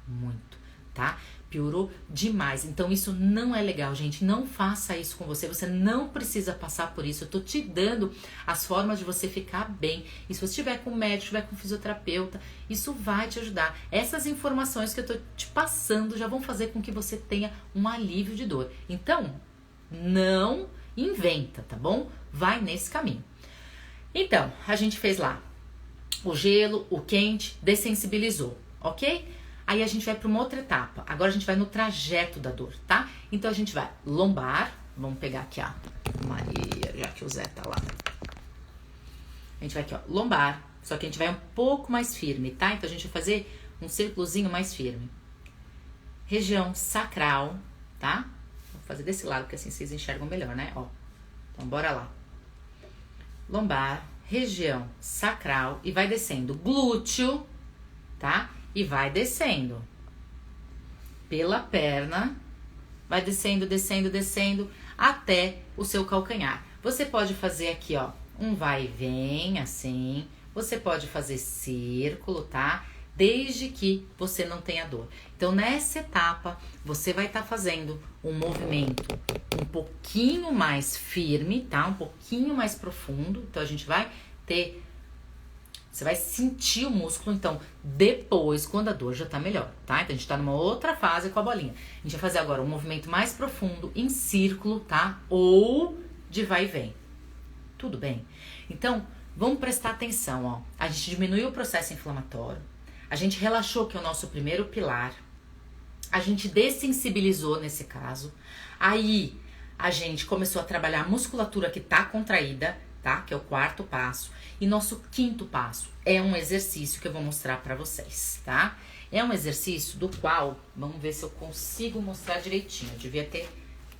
muito, tá? Piorou demais. Então isso não é legal, gente. Não faça isso com você. Você não precisa passar por isso. Eu tô te dando as formas de você ficar bem. E se você estiver com médico, estiver com fisioterapeuta, isso vai te ajudar. Essas informações que eu tô te passando já vão fazer com que você tenha um alívio de dor. Então, não inventa, tá bom? Vai nesse caminho. Então, a gente fez lá o gelo, o quente, dessensibilizou, ok? Aí a gente vai para uma outra etapa. Agora a gente vai no trajeto da dor, tá? Então a gente vai lombar. Vamos pegar aqui a Maria, já que o Zé tá lá. A gente vai aqui, ó, lombar. Só que a gente vai um pouco mais firme, tá? Então a gente vai fazer um círculozinho mais firme. Região sacral, tá? Vou fazer desse lado, que assim vocês enxergam melhor, né? Ó. Então bora lá. Lombar, região sacral e vai descendo. Glúteo, tá? E vai descendo pela perna, vai descendo, descendo, descendo até o seu calcanhar. Você pode fazer aqui, ó, um vai e vem, assim. Você pode fazer círculo, tá? Desde que você não tenha dor. Então, nessa etapa, você vai estar fazendo um movimento um pouquinho mais firme, tá? Um pouquinho mais profundo. Então, a gente vai ter... Você vai sentir o músculo, então, depois, quando a dor já tá melhor, tá? Então, a gente tá numa outra fase com a bolinha. A gente vai fazer agora um movimento mais profundo, em círculo, tá? Ou de vai e vem. Tudo bem? Então, vamos prestar atenção, ó. A gente diminuiu o processo inflamatório. A gente relaxou, que é o nosso primeiro pilar. A gente dessensibilizou nesse caso. Aí, a gente começou a trabalhar a musculatura que tá contraída, tá? Que é o quarto passo. E nosso quinto passo é um exercício que eu vou mostrar pra vocês, tá? É um exercício do qual, vamos ver se eu consigo mostrar direitinho. Eu devia ter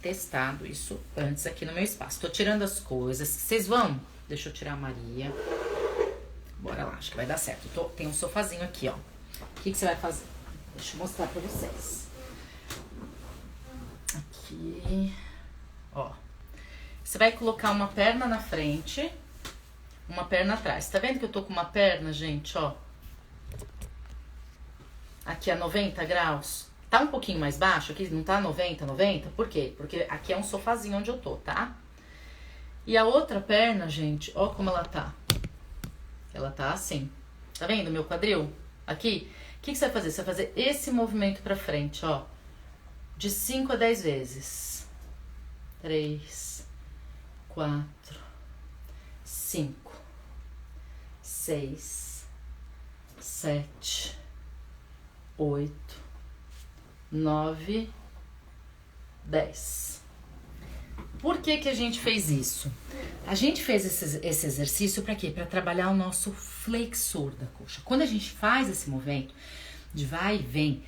testado isso antes aqui no meu espaço. Tô tirando as coisas. Vocês vão? Deixa eu tirar a Maria. Bora lá, acho que vai dar certo. Tem um sofazinho aqui, ó. O que você vai fazer? Deixa eu mostrar pra vocês. Aqui, ó. Você vai colocar uma perna na frente, uma perna atrás. Tá vendo que eu tô com uma perna, gente, ó? Aqui a 90 graus. Tá um pouquinho mais baixo, aqui não tá 90, 90. Por quê? Porque aqui é um sofazinho onde eu tô, tá? E a outra perna, gente, ó como ela tá. Ela tá assim. Tá vendo meu quadril? Aqui. O que você vai fazer? Você vai fazer esse movimento pra frente, ó. De 5 a 10 vezes. 3, 4, 5, 6, 7, 8, 9, 10. Por que que a gente fez isso? A gente fez esse exercício para quê? Para trabalhar o nosso flexor da coxa. Quando a gente faz esse movimento de vai e vem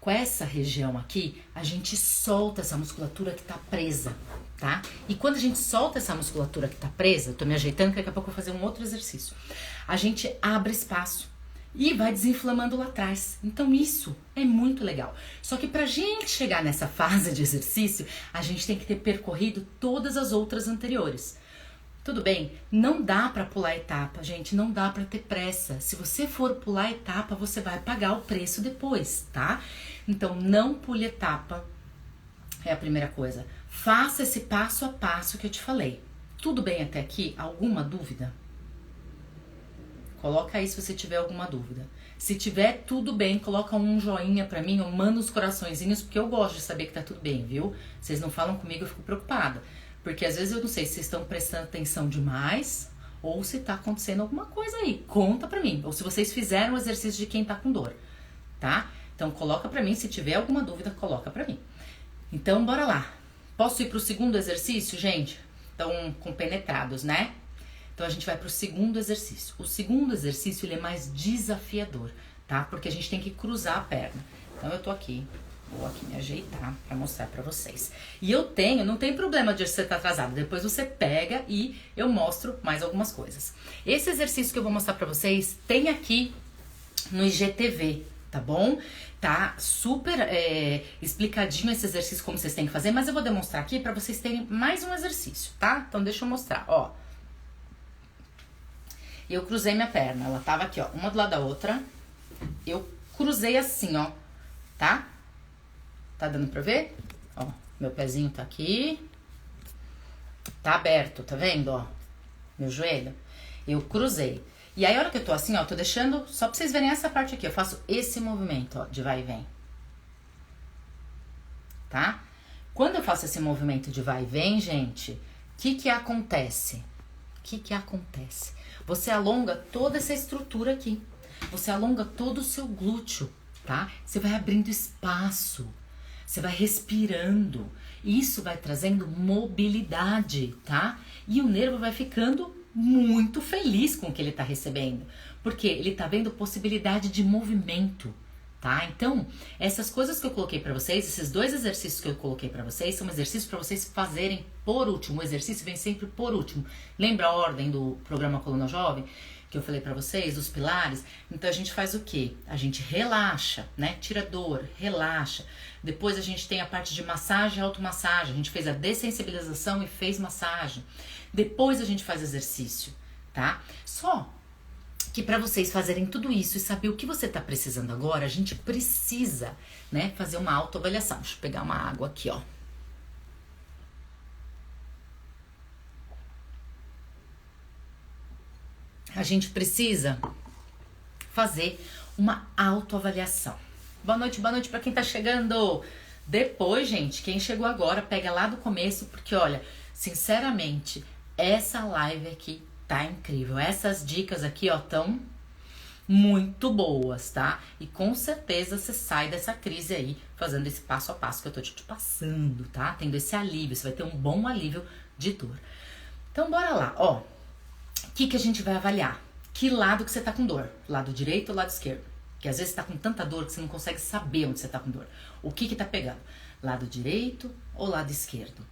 com essa região aqui, a gente solta essa musculatura que tá presa, tá? E quando a gente solta essa musculatura que tá presa, eu tô me ajeitando que daqui a pouco eu vou fazer um outro exercício. A gente abre espaço e vai desinflamando lá atrás. Então isso é muito legal. Só que pra gente chegar nessa fase de exercício, a gente tem que ter percorrido todas as outras anteriores. Tudo bem? Não dá pra pular etapa, gente, não dá pra ter pressa. Se você for pular etapa, você vai pagar o preço depois, tá? Então não pule etapa, é a primeira coisa. Faça esse passo a passo que eu te falei. Tudo bem até aqui? Alguma dúvida? Coloca aí se você tiver alguma dúvida. Se tiver tudo bem, coloca um joinha pra mim ou manda os coraçõezinhos, porque eu gosto de saber que tá tudo bem, viu? Vocês não falam comigo, eu fico preocupada. Porque às vezes eu não sei se vocês estão prestando atenção demais ou se tá acontecendo alguma coisa aí. Conta pra mim. Ou se vocês fizeram o exercício de quem tá com dor, tá? Então coloca pra mim, se tiver alguma dúvida, coloca pra mim. Então bora lá. Posso ir pro segundo exercício, gente? Estão compenetrados, né? Então a gente vai pro segundo exercício. O segundo exercício ele é mais desafiador, tá? Porque a gente tem que cruzar a perna. Então eu tô aqui, vou aqui me ajeitar pra mostrar pra vocês. E eu tenho, não tem problema de você estar atrasado. Depois você pega e eu mostro mais algumas coisas. Esse exercício que eu vou mostrar pra vocês tem aqui no IGTV, tá bom? Tá super explicadinho esse exercício como vocês têm que fazer, mas eu vou demonstrar aqui pra vocês terem mais um exercício, tá? Então deixa eu mostrar, ó. Eu cruzei minha perna, ela tava aqui, ó, uma do lado da outra. Eu cruzei assim, ó, tá? Tá dando pra ver? Ó, meu pezinho tá aqui. Tá aberto, tá vendo, ó? Meu joelho. Eu cruzei. E aí, a hora que eu tô assim, ó, tô deixando, só pra vocês verem essa parte aqui, eu faço esse movimento, ó, de vai e vem. Tá? Quando eu faço esse movimento de vai e vem, gente, o que acontece? O que acontece? Você alonga toda essa estrutura aqui. Você alonga todo o seu glúteo, tá? Você vai abrindo espaço. Você vai respirando. Isso vai trazendo mobilidade, tá? E o nervo vai ficando muito feliz com o que ele tá recebendo. Porque ele tá vendo possibilidade de movimento, tá? Então, essas coisas que eu coloquei pra vocês, esses dois exercícios que eu coloquei pra vocês, são exercícios pra vocês fazerem por último. O exercício vem sempre por último. Lembra a ordem do programa Coluna Jovem? Que eu falei pra vocês, dos pilares? Então, a gente faz o quê? A gente relaxa, né? Tira dor, relaxa. Depois a gente tem a parte de massagem e automassagem. A gente fez a dessensibilização e fez massagem. Depois a gente faz exercício, tá? Só que para vocês fazerem tudo isso e saber o que você tá precisando agora, a gente precisa, né, fazer uma autoavaliação. Deixa eu pegar uma água aqui, ó. A gente precisa fazer uma autoavaliação. Boa noite para quem tá chegando. Depois, gente, quem chegou agora, pega lá do começo, porque olha, sinceramente, essa live aqui tá incrível. Essas dicas aqui, ó, tão muito boas, tá? E com certeza você sai dessa crise aí fazendo esse passo a passo que eu tô te passando, tá? Tendo esse alívio, você vai ter um bom alívio de dor. Então, bora lá, ó. O que a gente vai avaliar? Que lado que você tá com dor? Lado direito ou lado esquerdo? Porque às vezes você tá com tanta dor que você não consegue saber onde você tá com dor. O que tá pegando? Lado direito ou lado esquerdo?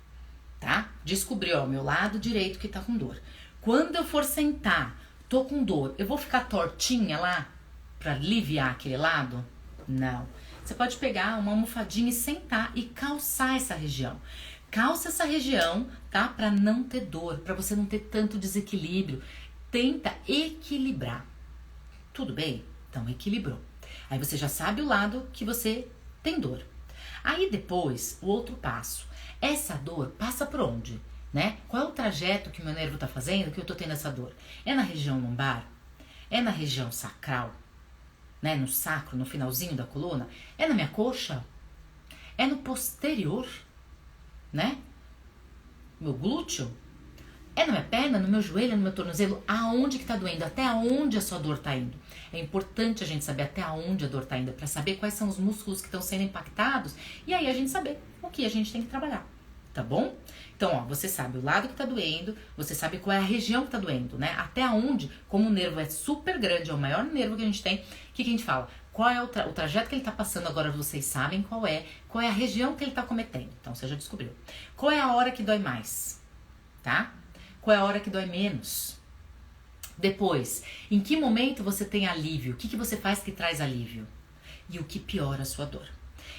Tá? Descobri, ó, meu lado direito que tá com dor. Quando eu for sentar, tô com dor, eu vou ficar tortinha lá para aliviar aquele lado? Não. Você pode pegar uma almofadinha e sentar e calçar essa região. Calça essa região, tá? Para não ter dor, para você não ter tanto desequilíbrio. Tenta equilibrar. Tudo bem? Então equilibrou. Aí você já sabe o lado que você tem dor. Aí depois, o outro passo. Essa dor passa por onde? Né? Qual é o trajeto que o meu nervo está fazendo que eu estou tendo essa dor? É na região lombar? É na região sacral? Né? No sacro, no finalzinho da coluna? É na minha coxa? É no posterior? Né? Meu glúteo? É na minha perna, no meu joelho, no meu tornozelo? Aonde que tá doendo? Até aonde a sua dor tá indo? É importante a gente saber até aonde a dor tá indo, para saber quais são os músculos que estão sendo impactados e aí a gente saber o que a gente tem que trabalhar, tá bom? Então, ó, você sabe o lado que tá doendo, você sabe qual é a região que tá doendo, né? Até aonde, como o nervo é super grande, é o maior nervo que a gente tem, o que a gente fala? Qual é o trajeto que ele tá passando agora, vocês sabem qual é a região que ele tá cometendo. Então, você já descobriu. Qual é a hora que dói mais, tá? Qual é a hora que dói menos? Depois, em que momento você tem alívio? O que você faz que traz alívio? E o que piora a sua dor?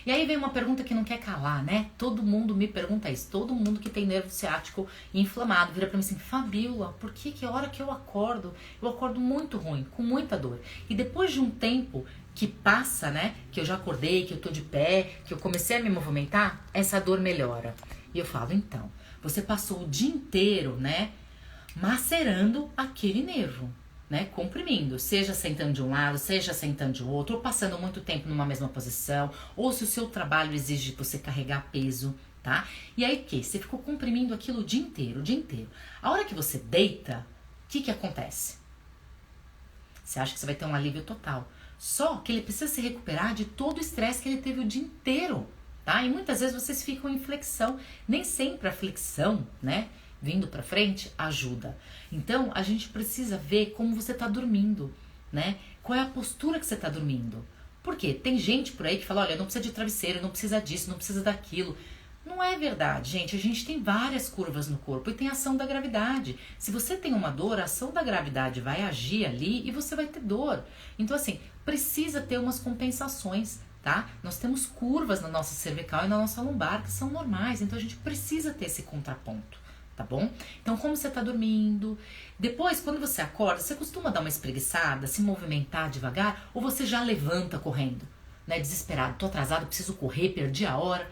E aí vem uma pergunta que não quer calar, né? Todo mundo me pergunta isso. Todo mundo que tem nervo ciático inflamado vira pra mim assim, Fabíola, por que a hora que eu acordo muito ruim, com muita dor. E depois de um tempo que passa, né? Que eu já acordei, que eu tô de pé, que eu comecei a me movimentar, essa dor melhora. E eu falo, então, você passou o dia inteiro, né? Macerando aquele nervo, né? Comprimindo, seja sentando de um lado, seja sentando de outro, ou passando muito tempo numa mesma posição, ou se o seu trabalho exige você carregar peso, tá? E aí o que? Você ficou comprimindo aquilo o dia inteiro, o dia inteiro. A hora que você deita, o que acontece? Você acha que você vai ter um alívio total. Só que ele precisa se recuperar de todo o estresse que ele teve o dia inteiro, tá? E muitas vezes vocês ficam em flexão. Nem sempre a flexão, né? Vindo pra frente, ajuda. Então, a gente precisa ver como você tá dormindo, né? Qual é a postura que você tá dormindo. Por quê? Tem gente por aí que fala, olha, não precisa de travesseiro, não precisa disso, não precisa daquilo. Não é verdade, gente. A gente tem várias curvas no corpo e tem a ação da gravidade. Se você tem uma dor, a ação da gravidade vai agir ali e você vai ter dor. Então, assim, precisa ter umas compensações, tá? Nós temos curvas na nossa cervical e na nossa lombar que são normais, então a gente precisa ter esse contraponto. Tá bom? Então, como você tá dormindo? Depois, quando você acorda, você costuma dar uma espreguiçada, se movimentar devagar, ou você já levanta correndo, né? Desesperado, tô atrasado, preciso correr, perdi a hora.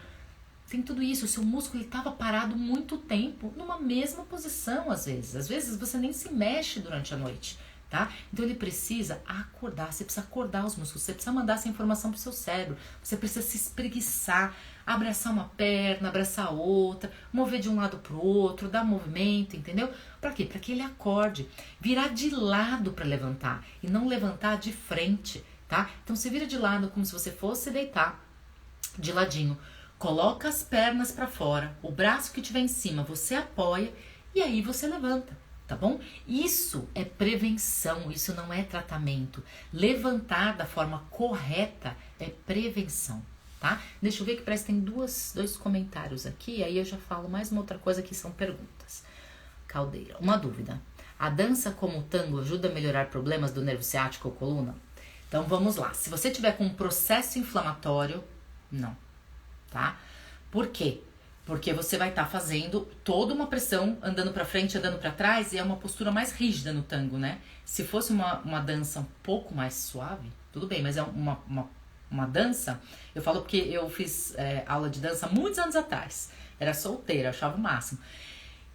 Tem tudo isso, o seu músculo estava parado muito tempo, numa mesma posição às vezes. Às vezes você nem se mexe durante a noite, tá? Então ele precisa acordar, você precisa acordar os músculos, você precisa mandar essa informação pro seu cérebro, você precisa se espreguiçar, abraçar uma perna, abraçar a outra, mover de um lado pro outro, dar movimento, entendeu? Pra quê? Pra que ele acorde, virar de lado para levantar e não levantar de frente, tá? Então você vira de lado como se você fosse deitar de ladinho, coloca as pernas para fora, o braço que tiver em cima você apoia e aí você levanta. Tá bom? Isso é prevenção, isso não é tratamento. Levantar da forma correta é prevenção, tá? Deixa eu ver que parece que tem dois comentários aqui, aí eu já falo mais uma outra coisa que são perguntas. Caldeira, uma dúvida. A dança como o tango ajuda a melhorar problemas do nervo ciático ou coluna? Então vamos lá. Se você tiver com um processo inflamatório, não, tá? Por quê? Porque você vai estar fazendo toda uma pressão, andando pra frente, andando pra trás, e é uma postura mais rígida no tango, né? Se fosse uma dança um pouco mais suave, tudo bem, mas é uma dança, eu falo porque eu fiz aula de dança muitos anos atrás, era solteira, achava o máximo.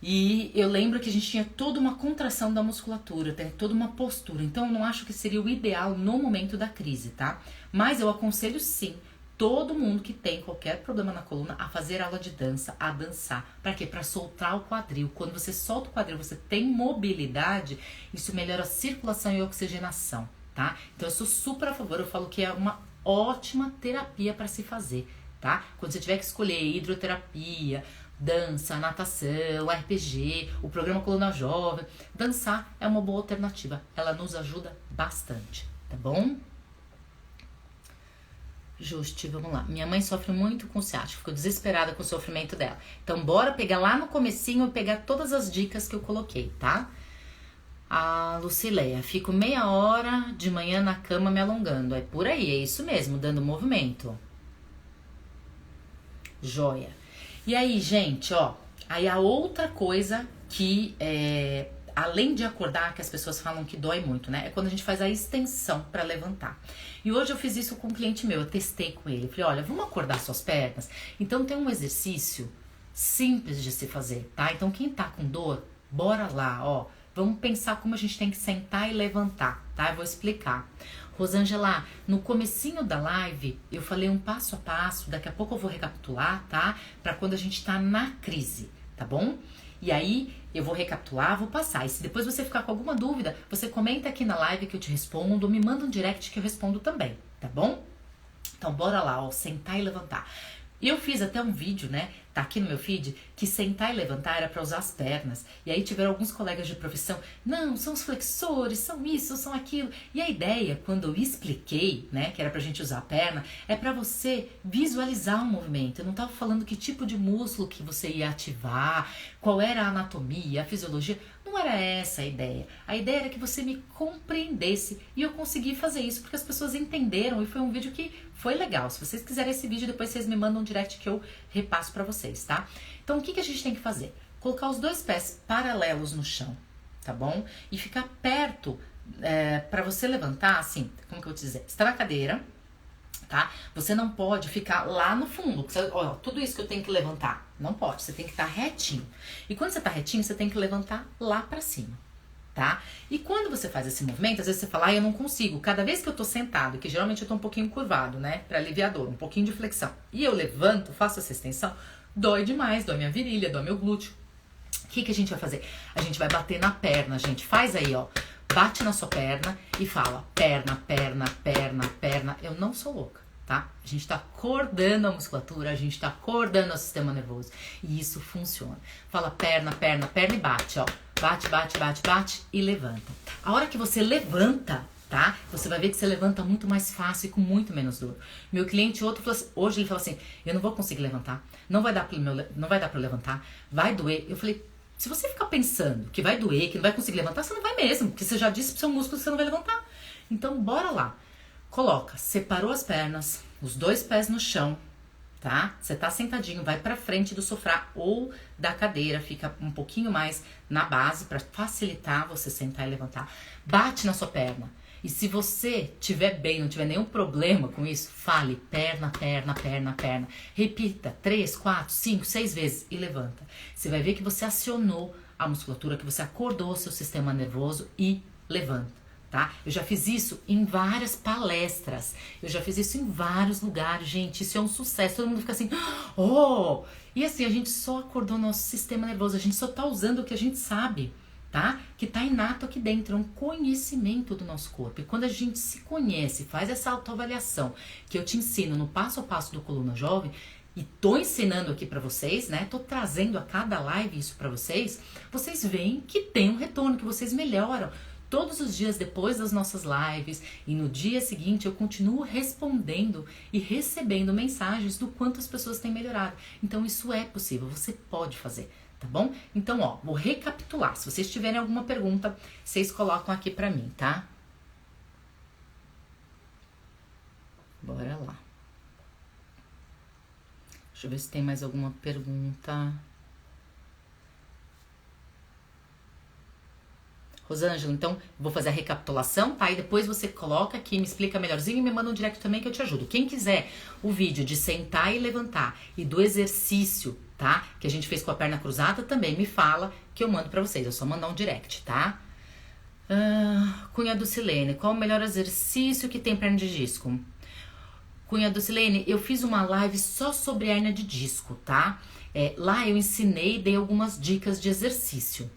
E eu lembro que a gente tinha toda uma contração da musculatura, tem toda uma postura, então eu não acho que seria o ideal no momento da crise, tá? Mas eu aconselho sim, todo mundo que tem qualquer problema na coluna a fazer aula de dança, a dançar. Para quê? Para soltar o quadril. Quando você solta o quadril, você tem mobilidade, isso melhora a circulação e a oxigenação, tá? Então eu sou super a favor, eu falo que é uma ótima terapia para se fazer, tá? Quando você tiver que escolher hidroterapia, dança, natação, RPG, o programa Coluna Jovem, dançar é uma boa alternativa. Ela nos ajuda bastante, tá bom? Justi, vamos lá. Minha mãe sofre muito com ciático, ficou desesperada com o sofrimento dela. Então bora pegar lá no comecinho e pegar todas as dicas que eu coloquei, tá? A Lucileia, fico meia hora de manhã na cama me alongando. É por aí, é isso mesmo, dando movimento. Joia. E aí, gente, ó, aí a outra coisa que além de acordar, que as pessoas falam que dói muito, né? É quando a gente faz a extensão para levantar. E hoje eu fiz isso com um cliente meu, eu testei com ele. Falei, olha, vamos acordar suas pernas? Então tem um exercício simples de se fazer, tá? Então quem tá com dor, bora lá, ó. Vamos pensar como a gente tem que sentar e levantar, tá? Eu vou explicar. Rosângela, no comecinho da live, eu falei um passo a passo, daqui a pouco eu vou recapitular, tá? Pra quando a gente tá na crise, tá bom? E aí, eu vou recapitular, vou passar. E se depois você ficar com alguma dúvida, você comenta aqui na live que eu te respondo, ou me manda um direct que eu respondo também, tá bom? Então, bora lá, ó, sentar e levantar. Eu fiz até um vídeo, né, tá aqui no meu feed, que sentar e levantar era para usar as pernas. E aí tiveram alguns colegas de profissão, não, são os flexores, são isso, são aquilo. E a ideia, quando eu expliquei, né, que era pra gente usar a perna, é para você visualizar o movimento. Eu não tava falando que tipo de músculo que você ia ativar, qual era a anatomia, a fisiologia. Não era essa a ideia. A ideia era que você me compreendesse e eu consegui fazer isso porque as pessoas entenderam e foi um vídeo que foi legal. Se vocês quiserem esse vídeo, depois vocês me mandam um direct que eu repasso pra vocês, tá? Então, o que a gente tem que fazer? Colocar os dois pés paralelos no chão, tá bom? E ficar perto, pra você levantar, assim, como que eu vou te dizer? Você tá na cadeira, tá? Você não pode ficar lá no fundo. Você, ó, tudo isso que eu tenho que levantar. Não pode, você tem que estar retinho. E quando você tá retinho, você tem que levantar lá pra cima, tá? E quando você faz esse movimento, às vezes você fala, eu não consigo. Cada vez que eu tô sentado, que geralmente eu tô um pouquinho curvado, né? Pra aliviar a dor, um pouquinho de flexão. E eu levanto, faço essa extensão, dói demais, dói minha virilha, dói meu glúteo. O que a gente vai fazer? A gente vai bater na perna, gente. Faz aí, ó. Bate na sua perna e fala perna, perna, perna, perna. Eu não sou louca, tá? A gente tá acordando a musculatura, a gente tá acordando o sistema nervoso. E isso funciona. Fala perna, perna, perna e bate, ó. Bate, bate, bate, bate e levanta. A hora que você levanta, tá? Você vai ver que você levanta muito mais fácil e com muito menos dor. Meu cliente hoje ele falou assim, eu não vou conseguir levantar, não vai dar pra eu levantar, vai doer. Eu falei, se você ficar pensando que vai doer, que não vai conseguir levantar, você não vai mesmo, porque você já disse pro seu músculo que você não vai levantar. Então, bora lá. Coloca, separou as pernas, os dois pés no chão, tá? Você tá sentadinho, vai pra frente do sofá ou da cadeira, fica um pouquinho mais na base pra facilitar você sentar e levantar. Bate na sua perna. E se você tiver bem, não tiver nenhum problema com isso, fale perna, perna, perna, perna. Repita 3, 4, 5, 6 vezes e levanta. Você vai ver que você acionou a musculatura, que você acordou o seu sistema nervoso e levanta, tá? Eu já fiz isso em várias palestras. Eu já fiz isso em vários lugares, gente. Isso é um sucesso. Todo mundo fica assim, oh! E assim, a gente só acordou nosso sistema nervoso. A gente só tá usando o que a gente sabe, tá? Que tá inato aqui dentro, é um conhecimento do nosso corpo. E quando a gente se conhece, faz essa autoavaliação que eu te ensino no passo a passo do Coluna Jovem, e tô ensinando aqui pra vocês, né? Tô trazendo a cada live isso pra vocês, vocês veem que tem um retorno, que vocês melhoram. Todos os dias depois das nossas lives e no dia seguinte eu continuo respondendo e recebendo mensagens do quanto as pessoas têm melhorado. Então isso é possível, você pode fazer. Tá bom? Então, ó, vou recapitular. Se vocês tiverem alguma pergunta, vocês colocam aqui pra mim, tá? Bora lá. Deixa eu ver se tem mais alguma pergunta. Rosângela, então, vou fazer a recapitulação, tá? E depois você coloca aqui, me explica melhorzinho e me manda um direct também que eu te ajudo. Quem quiser o vídeo de sentar e levantar e do exercício, tá? Que a gente fez com a perna cruzada, também me fala que eu mando pra vocês. É só mandar um direct, tá? Cunha do Silene, qual o melhor exercício que tem pra hernia de disco? Cunha do Silene, eu fiz uma live só sobre hernia de disco, tá? Lá eu ensinei, dei algumas dicas de exercício.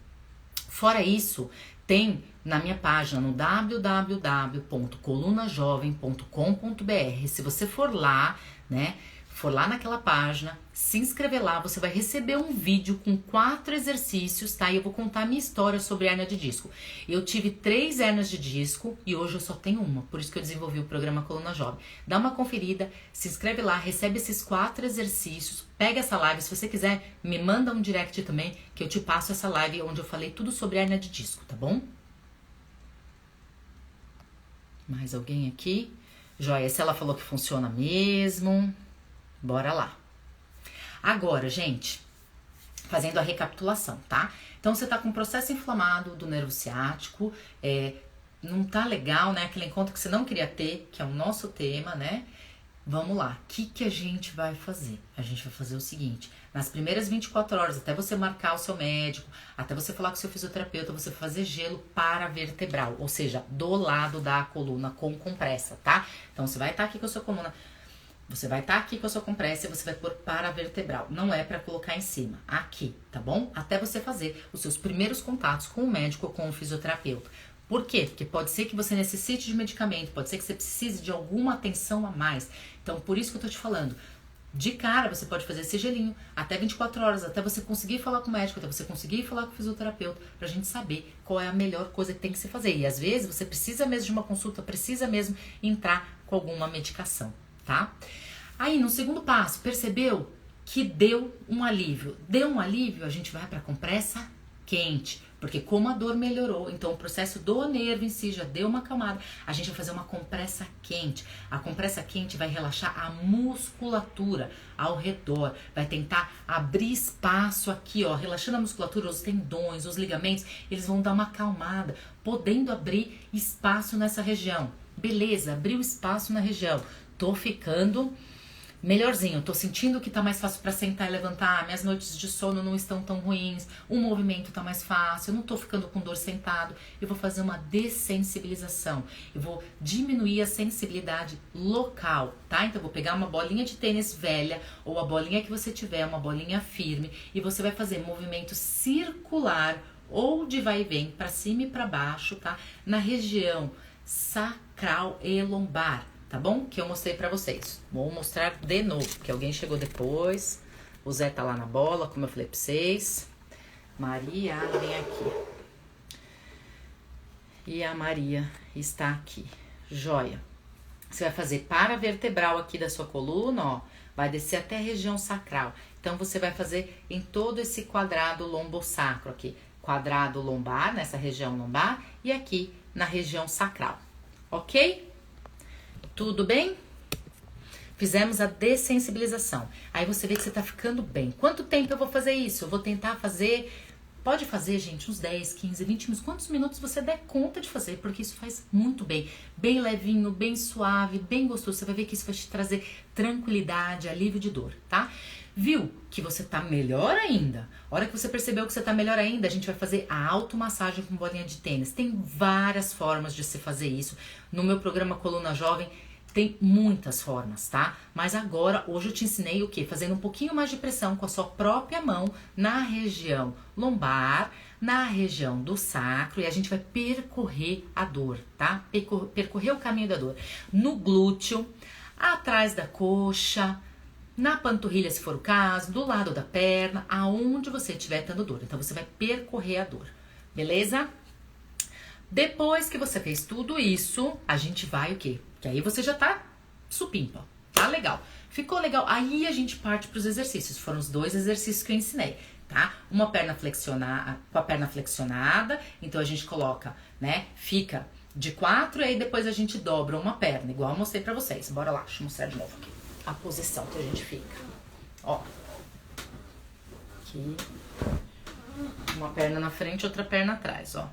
Fora isso, tem na minha página no www.colunajovem.com.br. Se você for lá, né, for lá naquela página, se inscrever lá, você vai receber um vídeo com 4 exercícios, tá? E eu vou contar a minha história sobre hernia de disco. Eu tive 3 hérnias de disco e hoje eu só tenho uma, por isso que eu desenvolvi o programa Coluna Jovem. Dá uma conferida, se inscreve lá, recebe esses 4 exercícios, pega essa live, se você quiser, me manda um direct também, que eu te passo essa live onde eu falei tudo sobre hernia de disco, tá bom? Mais alguém aqui? Joia, se ela falou que funciona mesmo, bora lá. Agora, gente, fazendo a recapitulação, tá? Então, você tá com um processo inflamado do nervo ciático, não tá legal, né? Aquele encontro que você não queria ter, que é o nosso tema, né? Vamos lá, o que a gente vai fazer? A gente vai fazer o seguinte, nas primeiras 24 horas, até você marcar o seu médico, até você falar com o seu fisioterapeuta, você vai fazer gelo paravertebral, ou seja, do lado da coluna com compressa, tá? Então, você vai estar aqui com a sua coluna, você vai estar aqui com a sua compressa e você vai pôr paravertebral. Não é para colocar em cima, aqui, tá bom? Até você fazer os seus primeiros contatos com o médico ou com o fisioterapeuta. Por quê? Porque pode ser que você necessite de medicamento, pode ser que você precise de alguma atenção a mais. Então, por isso que eu tô te falando. De cara, você pode fazer esse gelinho até 24 horas, até você conseguir falar com o médico, até você conseguir falar com o fisioterapeuta, pra gente saber qual é a melhor coisa que tem que se fazer. E às vezes você precisa mesmo de uma consulta, precisa mesmo entrar com alguma medicação, tá? Aí, no segundo passo, percebeu que deu um alívio. Deu um alívio, a gente vai pra compressa quente, porque como a dor melhorou, então o processo do nervo em si já deu uma acalmada, a gente vai fazer uma compressa quente. A compressa quente vai relaxar a musculatura ao redor, vai tentar abrir espaço aqui, ó, relaxando a musculatura, os tendões, os ligamentos, eles vão dar uma acalmada, podendo abrir espaço nessa região. Beleza, abriu espaço na região, tô ficando melhorzinho, tô sentindo que tá mais fácil pra sentar e levantar, minhas noites de sono não estão tão ruins, o movimento tá mais fácil, eu não tô ficando com dor sentado, eu vou fazer uma dessensibilização, eu vou diminuir a sensibilidade local, tá? Então eu vou pegar uma bolinha de tênis velha, ou a bolinha que você tiver, uma bolinha firme, e você vai fazer movimento circular, ou de vai e vem, pra cima e pra baixo, tá? Na região sacral e lombar. Tá bom? Que eu mostrei pra vocês. Vou mostrar de novo, porque alguém chegou depois. O Zé tá lá na bola, como eu falei pra vocês. Maria, vem aqui. E a Maria está aqui. Joia. Você vai fazer paravertebral aqui da sua coluna, ó. Vai descer até a região sacral. Então, você vai fazer em todo esse quadrado lombosacro aqui. Quadrado lombar, nessa região lombar. E aqui na região sacral. Ok? Tudo bem? Fizemos a dessensibilização. Aí você vê que você tá ficando bem. Quanto tempo eu vou fazer isso? Eu vou tentar fazer... Pode fazer, gente, uns 10, 15, 20 minutos. Quantos minutos você der conta de fazer, porque isso faz muito bem. Bem levinho, bem suave, bem gostoso. Você vai ver que isso vai te trazer tranquilidade, alívio de dor, tá? Viu que você tá melhor ainda? A hora que você percebeu que você tá melhor ainda, a gente vai fazer a automassagem com bolinha de tênis. Tem várias formas de se fazer isso. No meu programa Coluna Jovem, tem muitas formas, tá? Mas agora, hoje eu te ensinei o quê? Fazendo um pouquinho mais de pressão com a sua própria mão na região lombar, na região do sacro, e a gente vai percorrer a dor, tá? Percorrer o caminho da dor. No glúteo, atrás da coxa, na panturrilha, se for o caso, do lado da perna, aonde você estiver tendo dor. Então, você vai percorrer a dor, beleza? Depois que você fez tudo isso, a gente vai o quê? Que aí você já tá supimpa, tá legal. Ficou legal, aí a gente parte pros exercícios. Foram os 2 exercícios que eu ensinei, tá? Uma perna flexionada, com a perna flexionada, então a gente coloca, né? Fica de 4 e aí depois a gente dobra uma perna, igual eu mostrei pra vocês. Bora lá, deixa eu mostrar de novo aqui. A posição que a gente fica. Ó. Aqui. Uma perna na frente, outra perna atrás, ó.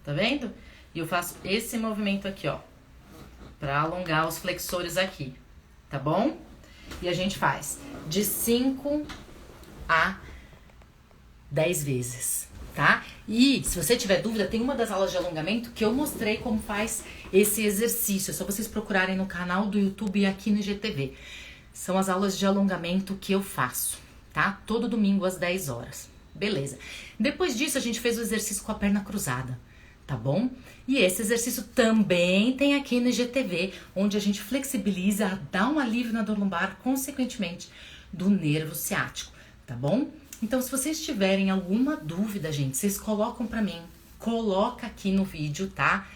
Tá vendo? E eu faço esse movimento aqui, ó. Pra alongar os flexores aqui. Tá bom? E a gente faz de 5 a 10 vezes, tá? E se você tiver dúvida, tem uma das aulas de alongamento que eu mostrei como faz esse exercício. É só vocês procurarem no canal do YouTube e aqui no IGTV. São as aulas de alongamento que eu faço, tá? Todo domingo às 10 horas. Beleza. Depois disso, a gente fez o exercício com a perna cruzada, tá bom? E esse exercício também tem aqui no IGTV, onde a gente flexibiliza, dá um alívio na dor lombar, consequentemente, do nervo ciático, tá bom? Então, se vocês tiverem alguma dúvida, gente, vocês colocam pra mim, coloca aqui no vídeo, tá?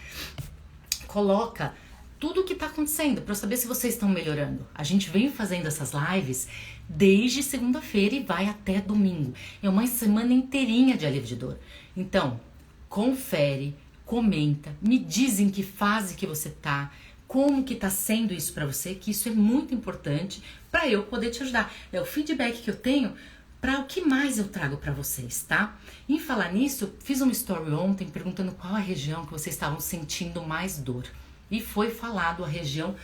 Coloca tudo o que tá acontecendo pra eu saber se vocês estão melhorando. A gente vem fazendo essas lives desde segunda-feira e vai até domingo. É uma semana inteirinha de alívio de dor. Então, confere, comenta, me diz em que fase que você tá, como que tá sendo isso pra você, que isso é muito importante pra eu poder te ajudar. É o feedback que eu tenho para o que mais eu trago para vocês, tá? Em falar nisso, fiz uma story ontem perguntando qual a região que vocês estavam sentindo mais dor. E foi falado a região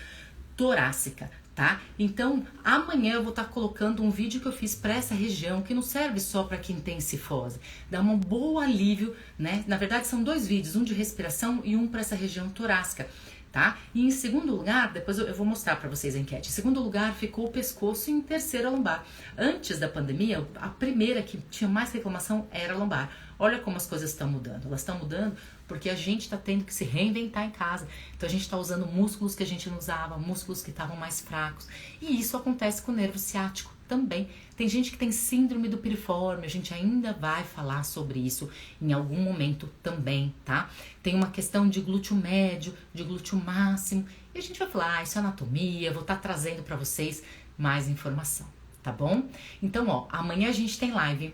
torácica, tá? Então, amanhã eu vou estar colocando um vídeo que eu fiz para essa região, que não serve só para quem tem cifose. Dá um bom alívio, né? Na verdade, são 2 vídeos, um de respiração e um para essa região torácica. Tá? E em segundo lugar, depois eu vou mostrar para vocês a enquete. Em segundo lugar ficou o pescoço e em terceiro a lombar. Antes da pandemia, a primeira que tinha mais reclamação era a lombar. Olha como as coisas estão mudando. Elas estão mudando porque a gente está tendo que se reinventar em casa. Então a gente está usando músculos que a gente não usava, músculos que estavam mais fracos. E isso acontece com o nervo ciático também. Tem gente que tem síndrome do piriforme, a gente ainda vai falar sobre isso em algum momento também, tá? Tem uma questão de glúteo médio, de glúteo máximo, e a gente vai falar, isso é anatomia, vou estar trazendo para vocês mais informação, tá bom? Então, ó, amanhã a gente tem live,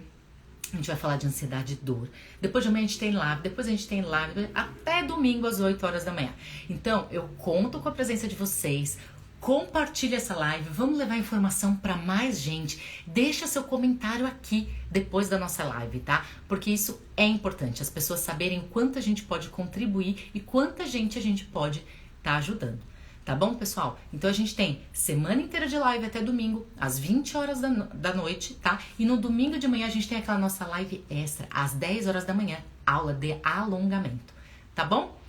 a gente vai falar de ansiedade e dor. Depois de amanhã a gente tem live, depois a gente tem live até domingo às 8 horas da manhã. Então, eu conto com a presença de vocês. Compartilha essa live, vamos levar informação para mais gente. Deixa seu comentário aqui depois da nossa live, tá? Porque isso é importante, as pessoas saberem o quanto a gente pode contribuir e quanta gente a gente pode estar ajudando. Tá bom, pessoal? Então a gente tem semana inteira de live até domingo, às 20 horas da noite, tá? E no domingo de manhã a gente tem aquela nossa live extra, às 10 horas da manhã, aula de alongamento. Tá bom?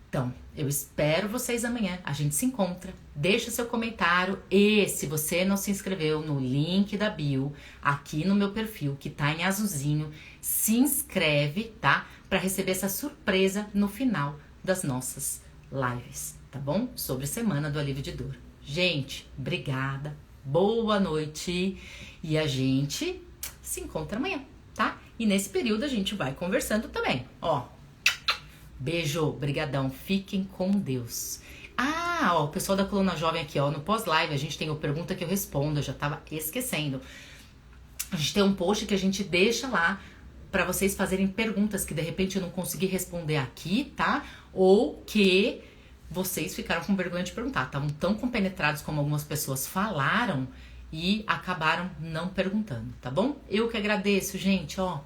Então, eu espero vocês amanhã, a gente se encontra, deixa seu comentário e se você não se inscreveu no link da bio, aqui no meu perfil, que tá em azulzinho, se inscreve, tá? Para receber essa surpresa no final das nossas lives, tá bom? Sobre Semana do Alívio de Dor. Gente, obrigada, boa noite e a gente se encontra amanhã, tá? E nesse período a gente vai conversando também, ó. Beijo, brigadão, fiquem com Deus. Ah, ó, o pessoal da Coluna Jovem aqui, ó, no pós-live a gente tem o Pergunta que eu respondo, eu já tava esquecendo. A gente tem um post que a gente deixa lá pra vocês fazerem perguntas que de repente eu não consegui responder aqui, tá? Ou que vocês ficaram com vergonha de perguntar, estavam tão compenetrados como algumas pessoas falaram e acabaram não perguntando, tá bom? Eu que agradeço, gente, ó.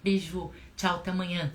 Beijo, tchau, até amanhã.